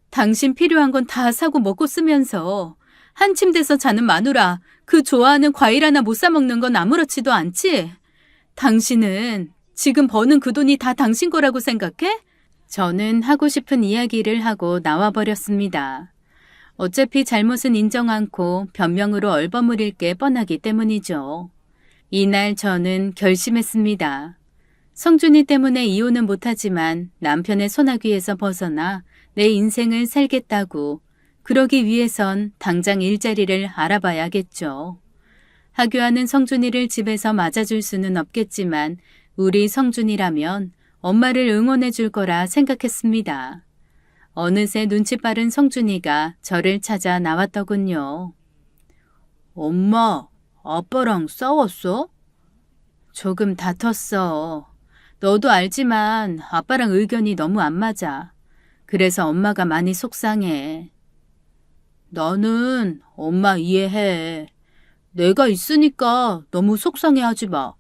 당신 필요한 건 다 사고 먹고 쓰면서 한 침대에서 자는 마누라 그 좋아하는 과일 하나 못 사 먹는 건 아무렇지도 않지? 당신은 지금 버는 그 돈이 다 당신 거라고 생각해? 저는 하고 싶은 이야기를 하고 나와버렸습니다. 어차피 잘못은 인정 않고 변명으로 얼버무릴 게 뻔하기 때문이죠. 이날 저는 결심했습니다. 성준이 때문에 이혼은 못하지만 남편의 소나귀에서 벗어나 내 인생을 살겠다고. 그러기 위해선 당장 일자리를 알아봐야겠죠. 하교하는 성준이를 집에서 맞아줄 수는 없겠지만 우리 성준이라면 엄마를 응원해 줄 거라 생각했습니다. 어느새 눈치 빠른 성준이가 저를 찾아 나왔더군요. 엄마, 아빠랑 싸웠어? 조금 다퉜어. 너도 알지만 아빠랑 의견이 너무 안 맞아. 그래서 엄마가 많이 속상해. 나는 엄마 이해해. 내가 있으니까 너무 속상해하지 마.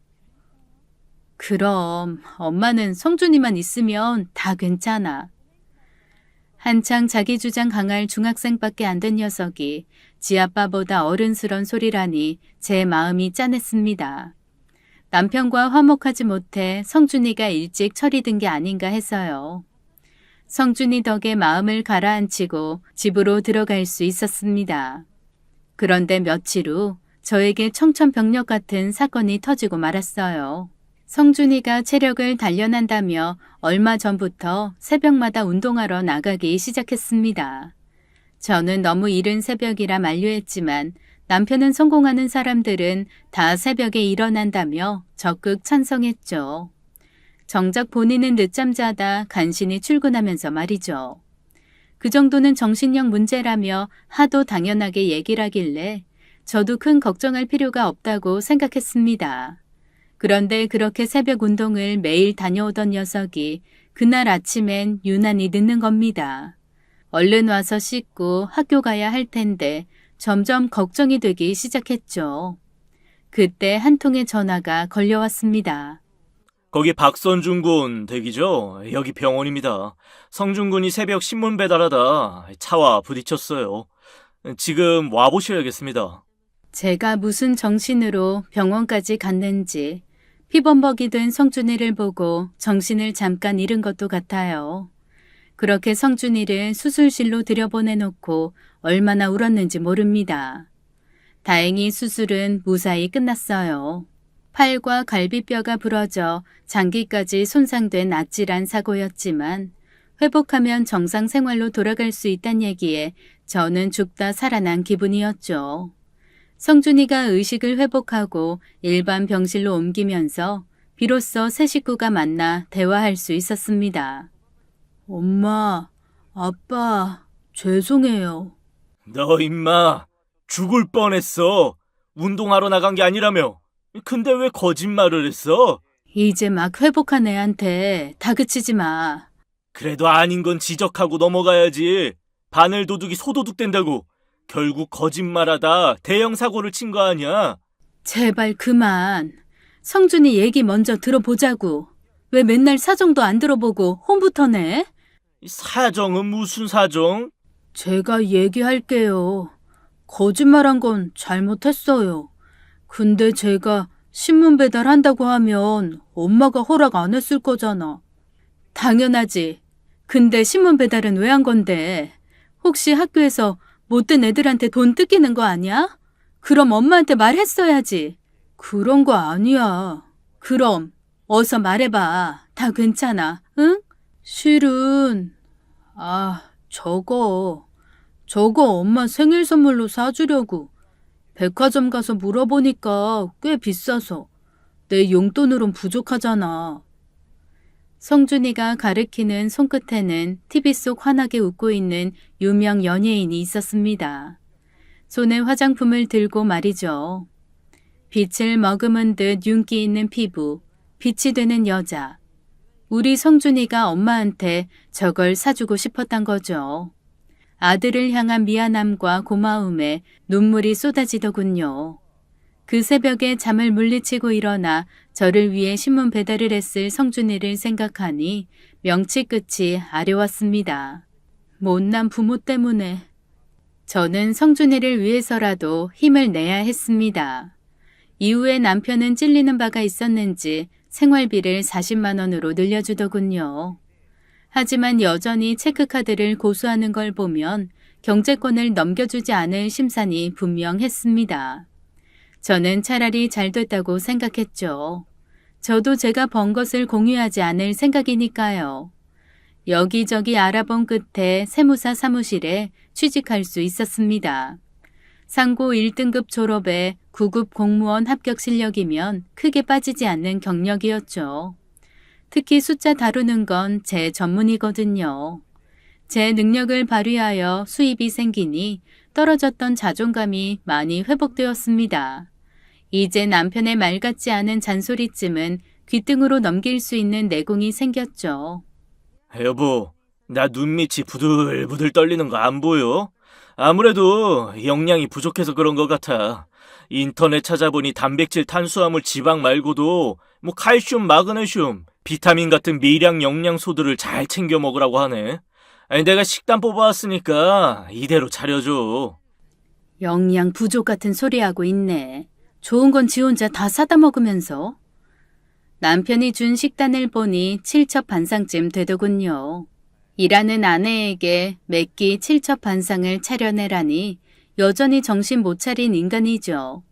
그럼 엄마는 성준이만 있으면 다 괜찮아. 한창 자기 주장 강할 중학생밖에 안 된 녀석이 지 아빠보다 어른스런 소리라니 제 마음이 짠했습니다. 남편과 화목하지 못해 성준이가 일찍 철이 든 게 아닌가 했어요. 성준이 덕에 마음을 가라앉히고 집으로 들어갈 수 있었습니다. 그런데 며칠 후 저에게 청천벽력 같은 사건이 터지고 말았어요. 성준이가 체력을 단련한다며 얼마 전부터 새벽마다 운동하러 나가기 시작했습니다. 저는 너무 이른 새벽이라 만류했지만 남편은 성공하는 사람들은 다 새벽에 일어난다며 적극 찬성했죠. 정작 본인은 늦잠 자다 간신히 출근하면서 말이죠. 그 정도는 정신력 문제라며 하도 당연하게 얘기를 하길래 저도 큰 걱정할 필요가 없다고 생각했습니다. 그런데 그렇게 새벽 운동을 매일 다녀오던 녀석이 그날 아침엔 유난히 늦는 겁니다. 얼른 와서 씻고 학교 가야 할 텐데 점점 걱정이 되기 시작했죠. 그때 한 통의 전화가 걸려왔습니다. 거기 박선준 군 댁이죠? 여기 병원입니다. 성준 군이 새벽 신문 배달하다 차와 부딪혔어요. 지금 와보셔야겠습니다. 제가 무슨 정신으로 병원까지 갔는지 피범벅이 된 성준이를 보고 정신을 잠깐 잃은 것도 같아요. 그렇게 성준이를 수술실로 들여보내놓고 얼마나 울었는지 모릅니다. 다행히 수술은 무사히 끝났어요. 팔과 갈비뼈가 부러져 장기까지 손상된 아찔한 사고였지만 회복하면 정상 생활로 돌아갈 수 있다는 얘기에 저는 죽다 살아난 기분이었죠. 성준이가 의식을 회복하고 일반 병실로 옮기면서 비로소 새 식구가 만나 대화할 수 있었습니다. 엄마, 아빠, 죄송해요. 너 임마 죽을 뻔했어. 운동하러 나간 게 아니라며. 근데 왜 거짓말을 했어? 이제 막 회복한 애한테 다그치지 마. 그래도 아닌 건 지적하고 넘어가야지. 바늘 도둑이 소도둑 된다고. 결국 거짓말하다 대형 사고를 친 거 아니야? 제발 그만. 성준이 얘기 먼저 들어보자고. 왜 맨날 사정도 안 들어보고 혼부터 내? 사정은 무슨 사정? 제가 얘기할게요. 거짓말한 건 잘못했어요. 근데 제가 신문 배달한다고 하면 엄마가 허락 안 했을 거잖아. 당연하지. 근데 신문 배달은 왜 한 건데? 혹시 학교에서 못된 애들한테 돈 뜯기는 거 아니야? 그럼 엄마한테 말했어야지. 그런 거 아니야. 그럼 어서 말해봐. 다 괜찮아, 응? 실은 저거 엄마 생일 선물로 사주려고. 백화점 가서 물어보니까 꽤 비싸서 내 용돈으론 부족하잖아. 성준이가 가리키는 손끝에는 TV 속 환하게 웃고 있는 유명 연예인이 있었습니다. 손에 화장품을 들고 말이죠. 빛을 머금은 듯 윤기 있는 피부, 빛이 되는 여자. 우리 성준이가 엄마한테 저걸 사주고 싶었던 거죠. 아들을 향한 미안함과 고마움에 눈물이 쏟아지더군요. 그 새벽에 잠을 물리치고 일어나 저를 위해 신문 배달을 했을 성준이를 생각하니 명치 끝이 아려웠습니다. 못난 부모 때문에. 저는 성준이를 위해서라도 힘을 내야 했습니다. 이후에 남편은 찔리는 바가 있었는지 생활비를 40만 원으로 늘려주더군요. 하지만 여전히 체크카드를 고수하는 걸 보면 경제권을 넘겨주지 않을 심산이 분명했습니다. 저는 차라리 잘 됐다고 생각했죠. 저도 제가 번 것을 공유하지 않을 생각이니까요. 여기저기 알아본 끝에 세무사 사무실에 취직할 수 있었습니다. 상고 1등급 졸업에 9급 공무원 합격 실력이면 크게 빠지지 않는 경력이었죠. 특히 숫자 다루는 건 제 전문이거든요. 제 능력을 발휘하여 수입이 생기니 떨어졌던 자존감이 많이 회복되었습니다. 이제 남편의 말 같지 않은 잔소리쯤은 귓등으로 넘길 수 있는 내공이 생겼죠. 여보, 나 눈밑이 부들부들 떨리는 거 안 보여? 아무래도 영양이 부족해서 그런 것 같아. 인터넷 찾아보니 단백질, 탄수화물, 지방 말고도 뭐 칼슘, 마그네슘, 비타민 같은 미량 영양소들을 잘 챙겨 먹으라고 하네. 아니, 내가 식단 뽑아왔으니까 이대로 차려줘. 영양 부족 같은 소리하고 있네. 좋은 건 지 혼자 다 사다 먹으면서. 남편이 준 식단을 보니 칠첩반상쯤 되더군요. 일하는 아내에게 매끼 칠첩반상을 차려내라니 여전히 정신 못 차린 인간이죠.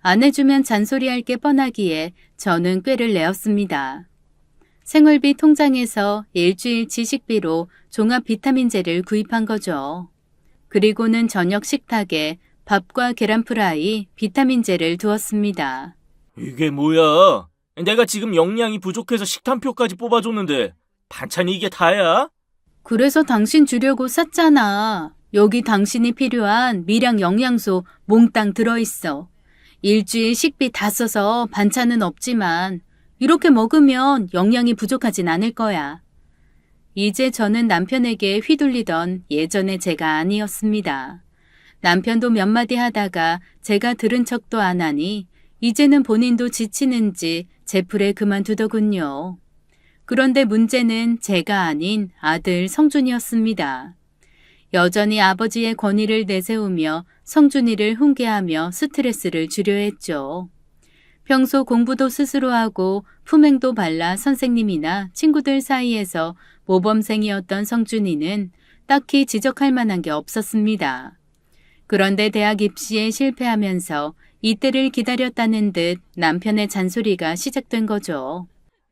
안 해주면 잔소리할 게 뻔하기에 저는 꾀를 내었습니다. 생활비 통장에서 일주일치 식비로 종합 비타민제를 구입한 거죠. 그리고는 저녁 식탁에 밥과 계란 프라이, 비타민제를 두었습니다. 이게 뭐야? 내가 지금 영양이 부족해서 식단표까지 뽑아줬는데 반찬이 이게 다야? 그래서 당신 주려고 샀잖아. 여기 당신이 필요한 미량 영양소 몽땅 들어있어. 일주일 식비 다 써서 반찬은 없지만 이렇게 먹으면 영양이 부족하진 않을 거야. 이제 저는 남편에게 휘둘리던 예전의 제가 아니었습니다. 남편도 몇 마디 하다가 제가 들은 척도 안 하니 이제는 본인도 지치는지 제풀에 그만두더군요. 그런데 문제는 제가 아닌 아들 성준이었습니다. 여전히 아버지의 권위를 내세우며 성준이를 훈계하며 스트레스를 주려 했죠. 평소 공부도 스스로 하고 품행도 발라 선생님이나 친구들 사이에서 모범생이었던 성준이는 딱히 지적할 만한 게 없었습니다. 그런데 대학 입시에 실패하면서 이때를 기다렸다는 듯 남편의 잔소리가 시작된 거죠.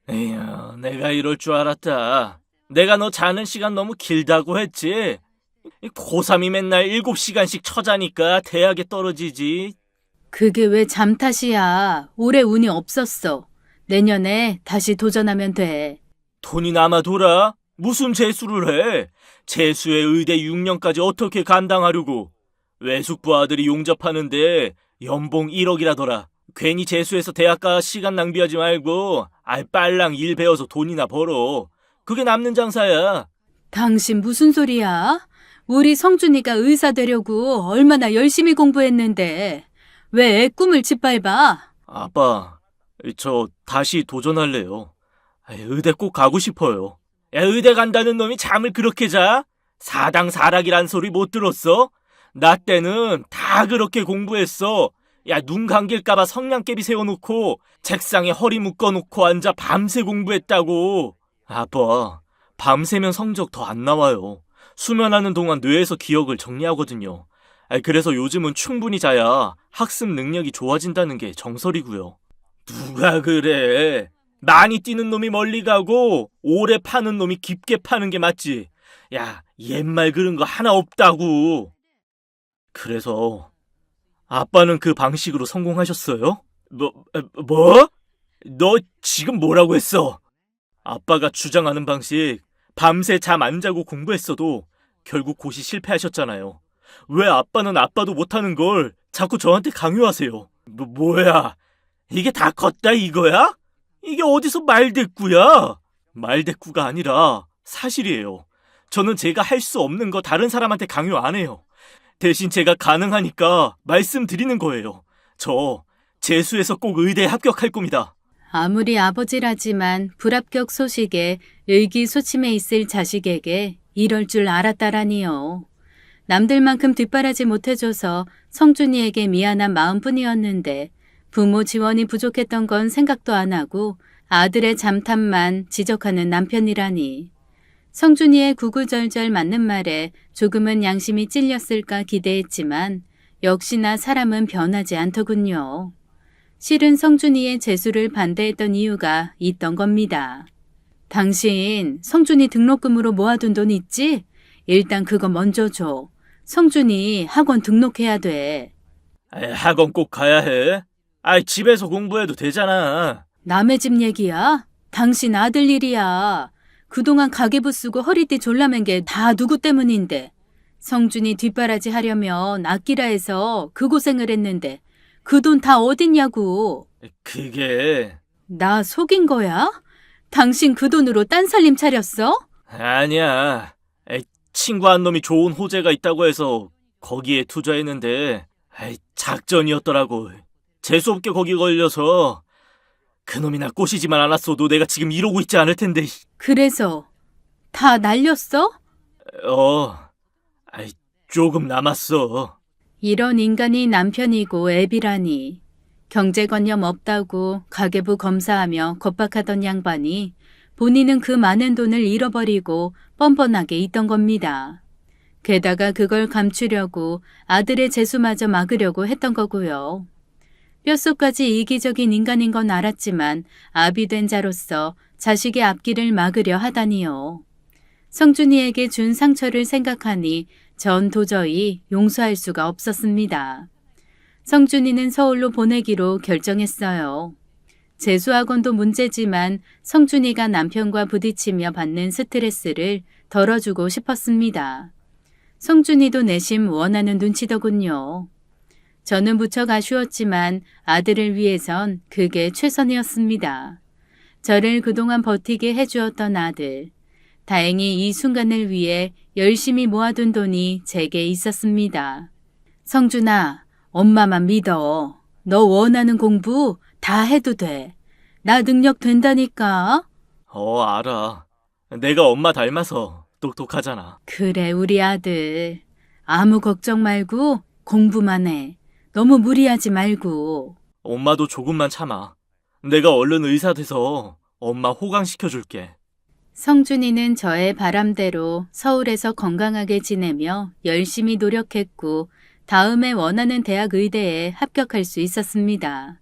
에휴, 내가 이럴 줄 알았다. 내가 너 자는 시간 너무 길다고 했지. 고3이 맨날 7시간씩 쳐자니까 대학에 떨어지지. 그게 왜 잠 탓이야. 올해 운이 없었어. 내년에 다시 도전하면 돼. 돈이 남아돌아? 무슨 재수를 해? 재수에 의대 6년까지 어떻게 감당하려고? 외숙부 아들이 용접하는데 연봉 1억이라더라. 괜히 재수해서 대학 가 시간 낭비하지 말고 빨랑 일 배워서 돈이나 벌어. 그게 남는 장사야. 당신 무슨 소리야? 우리 성준이가 의사 되려고 얼마나 열심히 공부했는데 왜 애 꿈을 짓밟아? 아빠, 저 다시 도전할래요. 의대 꼭 가고 싶어요. 야, 의대 간다는 놈이 잠을 그렇게 자? 사당사락이란 소리 못 들었어? 나 때는 다 그렇게 공부했어. 야, 눈 감길까봐 성냥개비 세워놓고 책상에 허리 묶어놓고 앉아 밤새 공부했다고. 아빠, 밤새면 성적 더 안 나와요. 수면하는 동안 뇌에서 기억을 정리하거든요. 그래서 요즘은 충분히 자야 학습 능력이 좋아진다는 게 정설이고요. 누가 그래? 많이 뛰는 놈이 멀리 가고 오래 파는 놈이 깊게 파는 게 맞지. 야, 옛말 그런 거 하나 없다고. 그래서 아빠는 그 방식으로 성공하셨어요? 뭐? 너 지금 뭐라고 했어? 아빠가 주장하는 방식, 밤새 잠 안 자고 공부했어도 결국 고시 실패하셨잖아요. 왜 아빠는 아빠도 못하는 걸 자꾸 저한테 강요하세요? 뭐야? 이게 다 컸다 이거야? 이게 어디서 말대꾸야? 말대꾸가 아니라 사실이에요. 저는 제가 할 수 없는 거 다른 사람한테 강요 안 해요. 대신 제가 가능하니까 말씀드리는 거예요. 저 재수해서 꼭 의대에 합격할 겁니다. 아무리 아버지라지만 불합격 소식에 의기소침해 있을 자식에게 이럴 줄 알았다라니요. 남들만큼 뒷바라지 못해줘서 성준이에게 미안한 마음뿐이었는데 부모 지원이 부족했던 건 생각도 안 하고 아들의 잠탐만 지적하는 남편이라니. 성준이의 구구절절 맞는 말에 조금은 양심이 찔렸을까 기대했지만 역시나 사람은 변하지 않더군요. 실은 성준이의 재수를 반대했던 이유가 있던 겁니다. 당신 성준이 등록금으로 모아둔 돈 있지? 일단 그거 먼저 줘. 성준이 학원 등록해야 돼. 학원 꼭 가야 해? 집에서 공부해도 되잖아. 남의 집 얘기야? 당신 아들 일이야. 그동안 가계부 쓰고 허리띠 졸라맨 게 다 누구 때문인데. 성준이 뒷바라지 하려면 아끼라 해서 그 고생을 했는데 그 돈 다 어딨냐고. 그게... 나 속인 거야? 당신 그 돈으로 딴 살림 차렸어? 아니야. 친구 한 놈이 좋은 호재가 있다고 해서 거기에 투자했는데 작전이었더라고. 재수없게 거기 걸려서 그놈이 날 꼬시지만 않았어도 내가 지금 이러고 있지 않을 텐데. 그래서 다 날렸어? 아이, 조금 남았어. 이런 인간이 남편이고 애비라니. 경제관념 없다고 가계부 검사하며 겁박하던 양반이 본인은 그 많은 돈을 잃어버리고 뻔뻔하게 있던 겁니다. 게다가 그걸 감추려고 아들의 재수마저 막으려고 했던 거고요. 뼛속까지 이기적인 인간인 건 알았지만 아비 된 자로서 자식의 앞길을 막으려 하다니요. 성준이에게 준 상처를 생각하니 전 도저히 용서할 수가 없었습니다. 성준이는 서울로 보내기로 결정했어요. 재수학원도 문제지만 성준이가 남편과 부딪히며 받는 스트레스를 덜어주고 싶었습니다. 성준이도 내심 원하는 눈치더군요. 저는 무척 아쉬웠지만 아들을 위해선 그게 최선이었습니다. 저를 그동안 버티게 해주었던 아들. 다행히 이 순간을 위해 열심히 모아둔 돈이 제게 있었습니다. 성준아, 엄마만 믿어. 너 원하는 공부 다 해도 돼. 나 능력 된다니까. 알아. 내가 엄마 닮아서 똑똑하잖아. 그래, 우리 아들. 아무 걱정 말고 공부만 해. 너무 무리하지 말고. 엄마도 조금만 참아. 내가 얼른 의사 돼서 엄마 호강시켜줄게. 성준이는 저의 바람대로 서울에서 건강하게 지내며 열심히 노력했고 다음에 원하는 대학 의대에 합격할 수 있었습니다.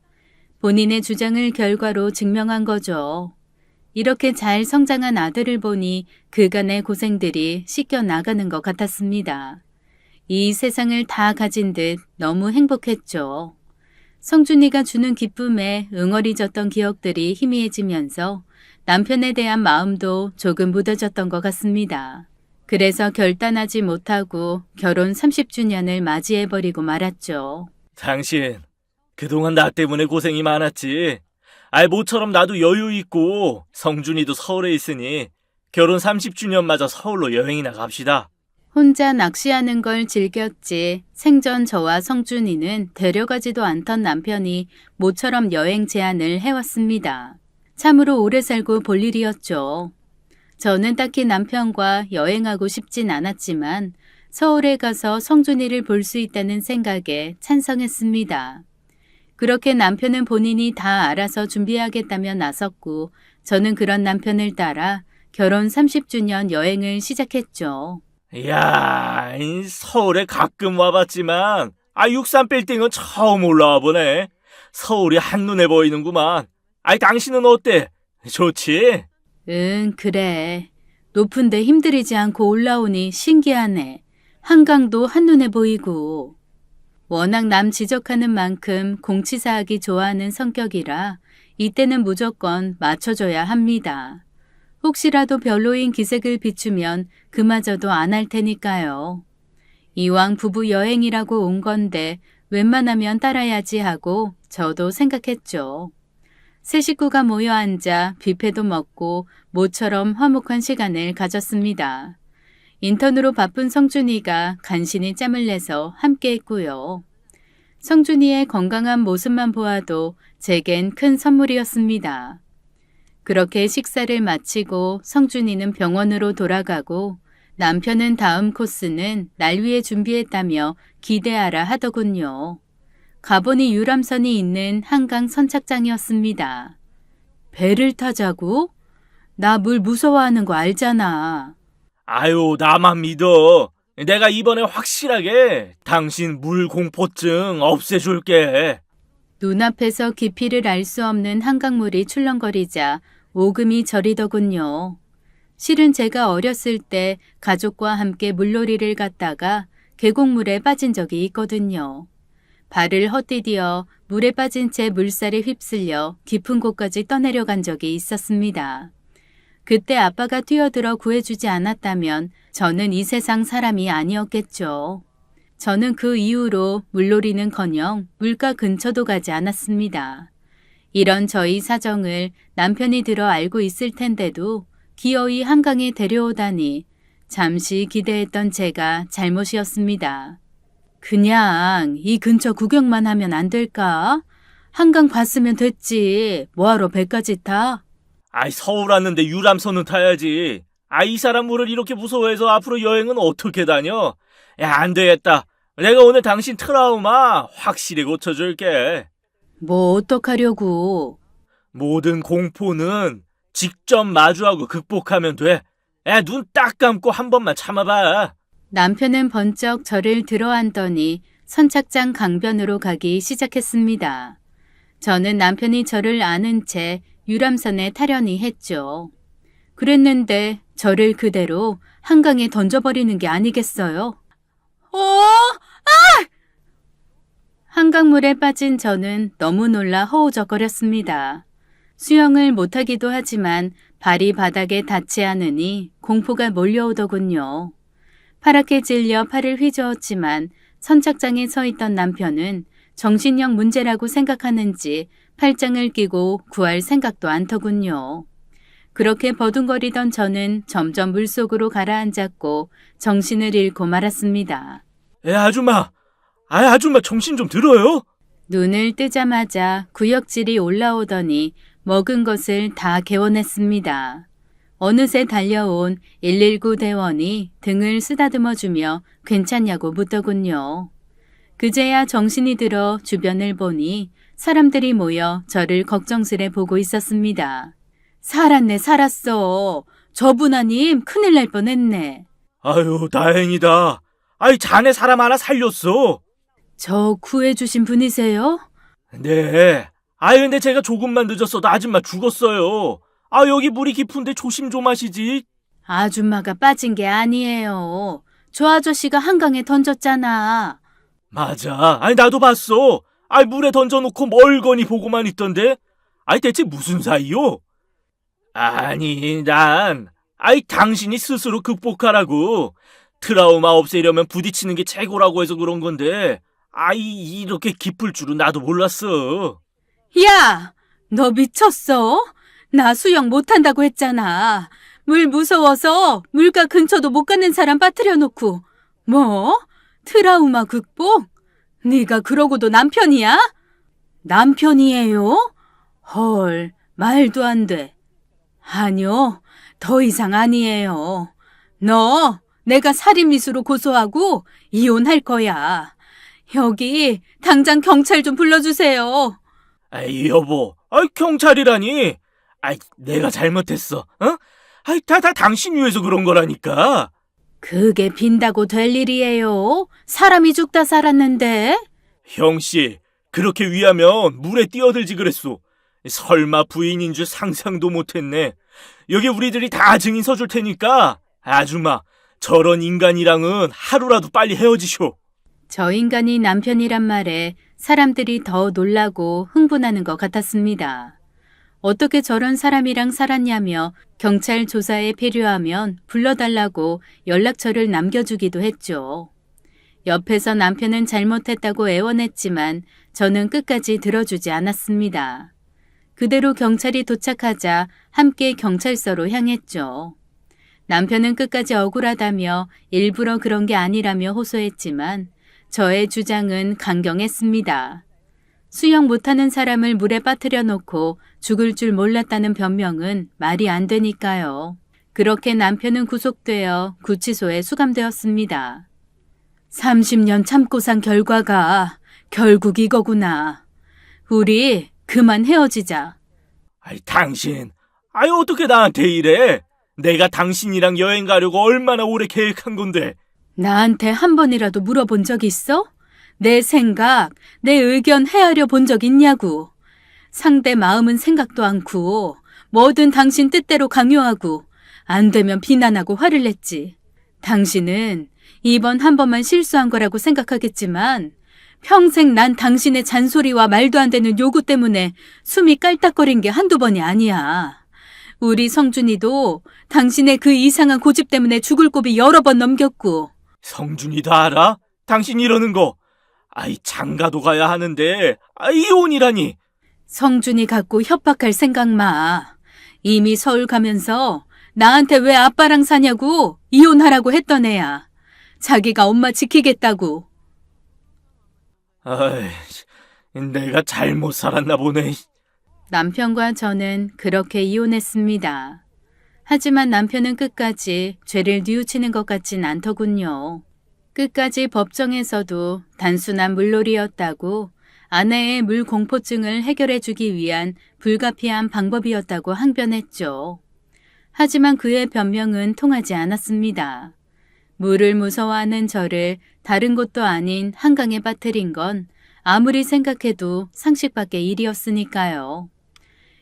본인의 주장을 결과로 증명한 거죠. 이렇게 잘 성장한 아들을 보니 그간의 고생들이 씻겨 나가는 것 같았습니다. 이 세상을 다 가진 듯 너무 행복했죠. 성준이가 주는 기쁨에 응어리졌던 기억들이 희미해지면서 남편에 대한 마음도 조금 무뎌졌던 것 같습니다. 그래서 결단하지 못하고 결혼 30주년을 맞이해버리고 말았죠. 당신, 그동안 나 때문에 고생이 많았지. 모처럼 나도 여유 있고 성준이도 서울에 있으니 결혼 30주년 맞아 서울로 여행이나 갑시다. 혼자 낚시하는 걸 즐겼지 생전 저와 성준이는 데려가지도 않던 남편이 모처럼 여행 제안을 해왔습니다. 참으로 오래 살고 볼 일이었죠. 저는 딱히 남편과 여행하고 싶진 않았지만 서울에 가서 성준이를 볼 수 있다는 생각에 찬성했습니다. 그렇게 남편은 본인이 다 알아서 준비하겠다며 나섰고 저는 그런 남편을 따라 결혼 30주년 여행을 시작했죠. 이야, 서울에 가끔 와봤지만 63빌딩은 처음 올라와 보네. 서울이 한눈에 보이는구만. 당신은 어때? 좋지? 응, 그래. 높은데 힘들이지 않고 올라오니 신기하네. 한강도 한눈에 보이고. 워낙 남 지적하는 만큼 공치사하기 좋아하는 성격이라 이때는 무조건 맞춰줘야 합니다. 혹시라도 별로인 기색을 비추면 그마저도 안 할 테니까요. 이왕 부부 여행이라고 온 건데 웬만하면 따라야지 하고 저도 생각했죠. 세 식구가 모여 앉아 뷔페도 먹고 모처럼 화목한 시간을 가졌습니다. 인턴으로 바쁜 성준이가 간신히 짬을 내서 함께 했고요. 성준이의 건강한 모습만 보아도 제겐 큰 선물이었습니다. 그렇게 식사를 마치고 성준이는 병원으로 돌아가고 남편은 다음 코스는 날 위해 준비했다며 기대하라 하더군요. 가보니 유람선이 있는 한강 선착장이었습니다. 배를 타자고? 나 물 무서워하는 거 알잖아. 나만 믿어. 내가 이번에 확실하게 당신 물 공포증 없애줄게. 눈앞에서 깊이를 알 수 없는 한강물이 출렁거리자 오금이 저리더군요. 실은 제가 어렸을 때 가족과 함께 물놀이를 갔다가 계곡물에 빠진 적이 있거든요. 발을 헛디디어 물에 빠진 채 물살에 휩쓸려 깊은 곳까지 떠내려간 적이 있었습니다. 그때 아빠가 뛰어들어 구해주지 않았다면 저는 이 세상 사람이 아니었겠죠. 저는 그 이후로 물놀이는커녕 물가 근처도 가지 않았습니다. 이런 저희 사정을 남편이 들어 알고 있을 텐데도 기어이 한강에 데려오다니 잠시 기대했던 제가 잘못이었습니다. 그냥 이 근처 구경만 하면 안 될까? 한강 봤으면 됐지. 뭐하러 배까지 타? 아이, 서울 왔는데 유람선은 타야지. 이 사람 물을 이렇게 무서워해서 앞으로 여행은 어떻게 다녀? 야, 안 되겠다. 내가 오늘 당신 트라우마 확실히 고쳐줄게. 뭐 어떡하려고. 모든 공포는 직접 마주하고 극복하면 돼. 야, 눈 딱 감고 한 번만 참아봐. 남편은 번쩍 저를 들어안더니 선착장 강변으로 가기 시작했습니다. 저는 남편이 저를 아는 채 유람선에 타려니 했죠. 그랬는데 저를 그대로 한강에 던져버리는 게 아니겠어요? 한강물에 빠진 저는 너무 놀라 허우적거렸습니다. 수영을 못하기도 하지만 발이 바닥에 닿지 않으니 공포가 몰려오더군요. 파랗게 질려 팔을 휘저었지만 선착장에 서 있던 남편은 정신력 문제라고 생각하는지 팔짱을 끼고 구할 생각도 않더군요. 그렇게 버둥거리던 저는 점점 물속으로 가라앉았고 정신을 잃고 말았습니다. 야, 아줌마. 아줌마 정신 좀 들어요? 눈을 뜨자마자 구역질이 올라오더니 먹은 것을 다 개워냈습니다. 어느새 달려온 119 대원이 등을 쓰다듬어주며 괜찮냐고 묻더군요. 그제야 정신이 들어 주변을 보니 사람들이 모여 저를 걱정스레 보고 있었습니다. 살았네, 살았어. 저분아님 큰일 날 뻔했네. 아유, 다행이다. 자네 사람 하나 살렸어. 저 구해주신 분이세요? 네. 근데 제가 조금만 늦었어도 아줌마 죽었어요. 여기 물이 깊은데 조심 좀 하시지. 아줌마가 빠진 게 아니에요. 저 아저씨가 한강에 던졌잖아. 맞아. 나도 봤어. 물에 던져놓고 멀거니 보고만 있던데. 대체 무슨 사이요? 당신이 스스로 극복하라고. 트라우마 없애려면 부딪히는 게 최고라고 해서 그런 건데. 이렇게 깊을 줄은 나도 몰랐어. 야! 너 미쳤어? 나 수영 못한다고 했잖아. 물 무서워서 물가 근처도 못 가는 사람 빠뜨려 놓고. 뭐? 트라우마 극복? 네가 그러고도 남편이야? 남편이에요? 헐, 말도 안 돼. 아니요, 더 이상 아니에요. 너 내가 살인미수로 고소하고 이혼할 거야. 여기 당장 경찰 좀 불러주세요. 여보, 경찰이라니. 내가 잘못했어. 어? 다 당신 위해서 그런 거라니까. 그게 빈다고 될 일이에요. 사람이 죽다 살았는데. 형씨, 그렇게 위하면 물에 뛰어들지 그랬소. 설마 부인인 줄 상상도 못했네. 여기 우리들이 다 증인 서줄 테니까 아줌마, 저런 인간이랑은 하루라도 빨리 헤어지쇼. 저 인간이 남편이란 말에 사람들이 더 놀라고 흥분하는 것 같았습니다. 어떻게 저런 사람이랑 살았냐며 경찰 조사에 필요하면 불러달라고 연락처를 남겨주기도 했죠. 옆에서 남편은 잘못했다고 애원했지만 저는 끝까지 들어주지 않았습니다. 그대로 경찰이 도착하자 함께 경찰서로 향했죠. 남편은 끝까지 억울하다며 일부러 그런 게 아니라며 호소했지만 저의 주장은 강경했습니다. 수영 못하는 사람을 물에 빠뜨려 놓고 죽을 줄 몰랐다는 변명은 말이 안 되니까요. 그렇게 남편은 구속되어 구치소에 수감되었습니다. 30년 참고 산 결과가 결국 이거구나. 우리 그만 헤어지자. 당신, 어떻게 나한테 이래? 내가 당신이랑 여행 가려고 얼마나 오래 계획한 건데. 나한테 한 번이라도 물어본 적 있어? 내 생각, 내 의견 헤아려 본 적 있냐고. 상대 마음은 생각도 않고 뭐든 당신 뜻대로 강요하고 안 되면 비난하고 화를 냈지. 당신은 이번 한 번만 실수한 거라고 생각하겠지만 평생 난 당신의 잔소리와 말도 안 되는 요구 때문에 숨이 깔딱거린 게 한두 번이 아니야. 우리 성준이도 당신의 그 이상한 고집 때문에 죽을 고비 여러 번 넘겼고. 성준이도 알아? 당신 이러는 거. 장가도 가야 하는데 이혼이라니. 성준이 갖고 협박할 생각 마. 이미 서울 가면서 나한테 왜 아빠랑 사냐고 이혼하라고 했던 애야. 자기가 엄마 지키겠다고. 내가 잘못 살았나 보네. 남편과 저는 그렇게 이혼했습니다. 하지만 남편은 끝까지 죄를 뉘우치는 것 같진 않더군요. 끝까지 법정에서도 단순한 물놀이였다고, 아내의 물 공포증을 해결해주기 위한 불가피한 방법이었다고 항변했죠. 하지만 그의 변명은 통하지 않았습니다. 물을 무서워하는 저를 다른 곳도 아닌 한강에 빠뜨린 건 아무리 생각해도 상식 밖의 일이었으니까요.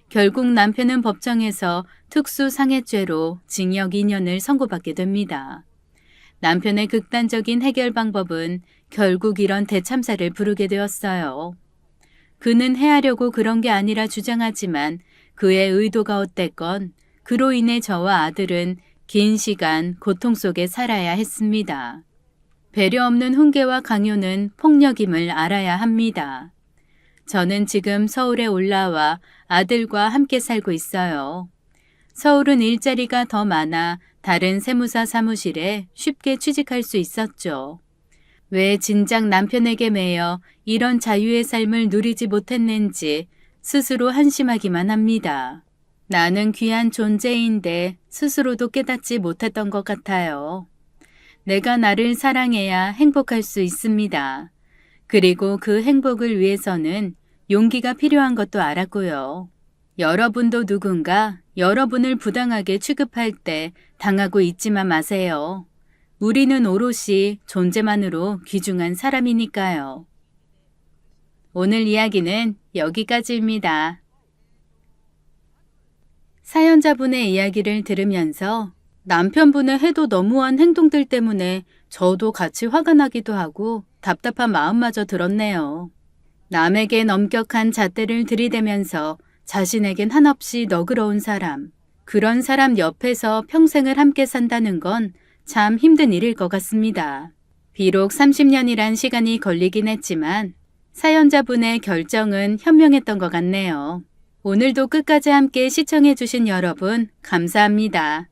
결국 남편은 법정에서 특수상해죄로 징역 2년을 선고받게 됩니다. 남편의 극단적인 해결 방법은 결국 이런 대참사를 부르게 되었어요. 그는 해하려고 그런 게 아니라 주장하지만 그의 의도가 어땠건 그로 인해 저와 아들은 긴 시간 고통 속에 살아야 했습니다. 배려 없는 훈계와 강요는 폭력임을 알아야 합니다. 저는 지금 서울에 올라와 아들과 함께 살고 있어요. 서울은 일자리가 더 많아 다른 세무사 사무실에 쉽게 취직할 수 있었죠. 왜 진작 남편에게 매여 이런 자유의 삶을 누리지 못했는지 스스로 한심하기만 합니다. 나는 귀한 존재인데 스스로도 깨닫지 못했던 것 같아요. 내가 나를 사랑해야 행복할 수 있습니다. 그리고 그 행복을 위해서는 용기가 필요한 것도 알았고요. 여러분도 누군가 여러분을 부당하게 취급할 때 당하고 있지만 마세요. 우리는 오롯이 존재만으로 귀중한 사람이니까요. 오늘 이야기는 여기까지입니다. 사연자분의 이야기를 들으면서 남편분의 해도 너무한 행동들 때문에 저도 같이 화가 나기도 하고 답답한 마음마저 들었네요. 남에겐 엄격한 잣대를 들이대면서 자신에겐 한없이 너그러운 사람, 그런 사람 옆에서 평생을 함께 산다는 건 참 힘든 일일 것 같습니다. 비록 30년이란 시간이 걸리긴 했지만 사연자분의 결정은 현명했던 것 같네요. 오늘도 끝까지 함께 시청해주신 여러분 감사합니다.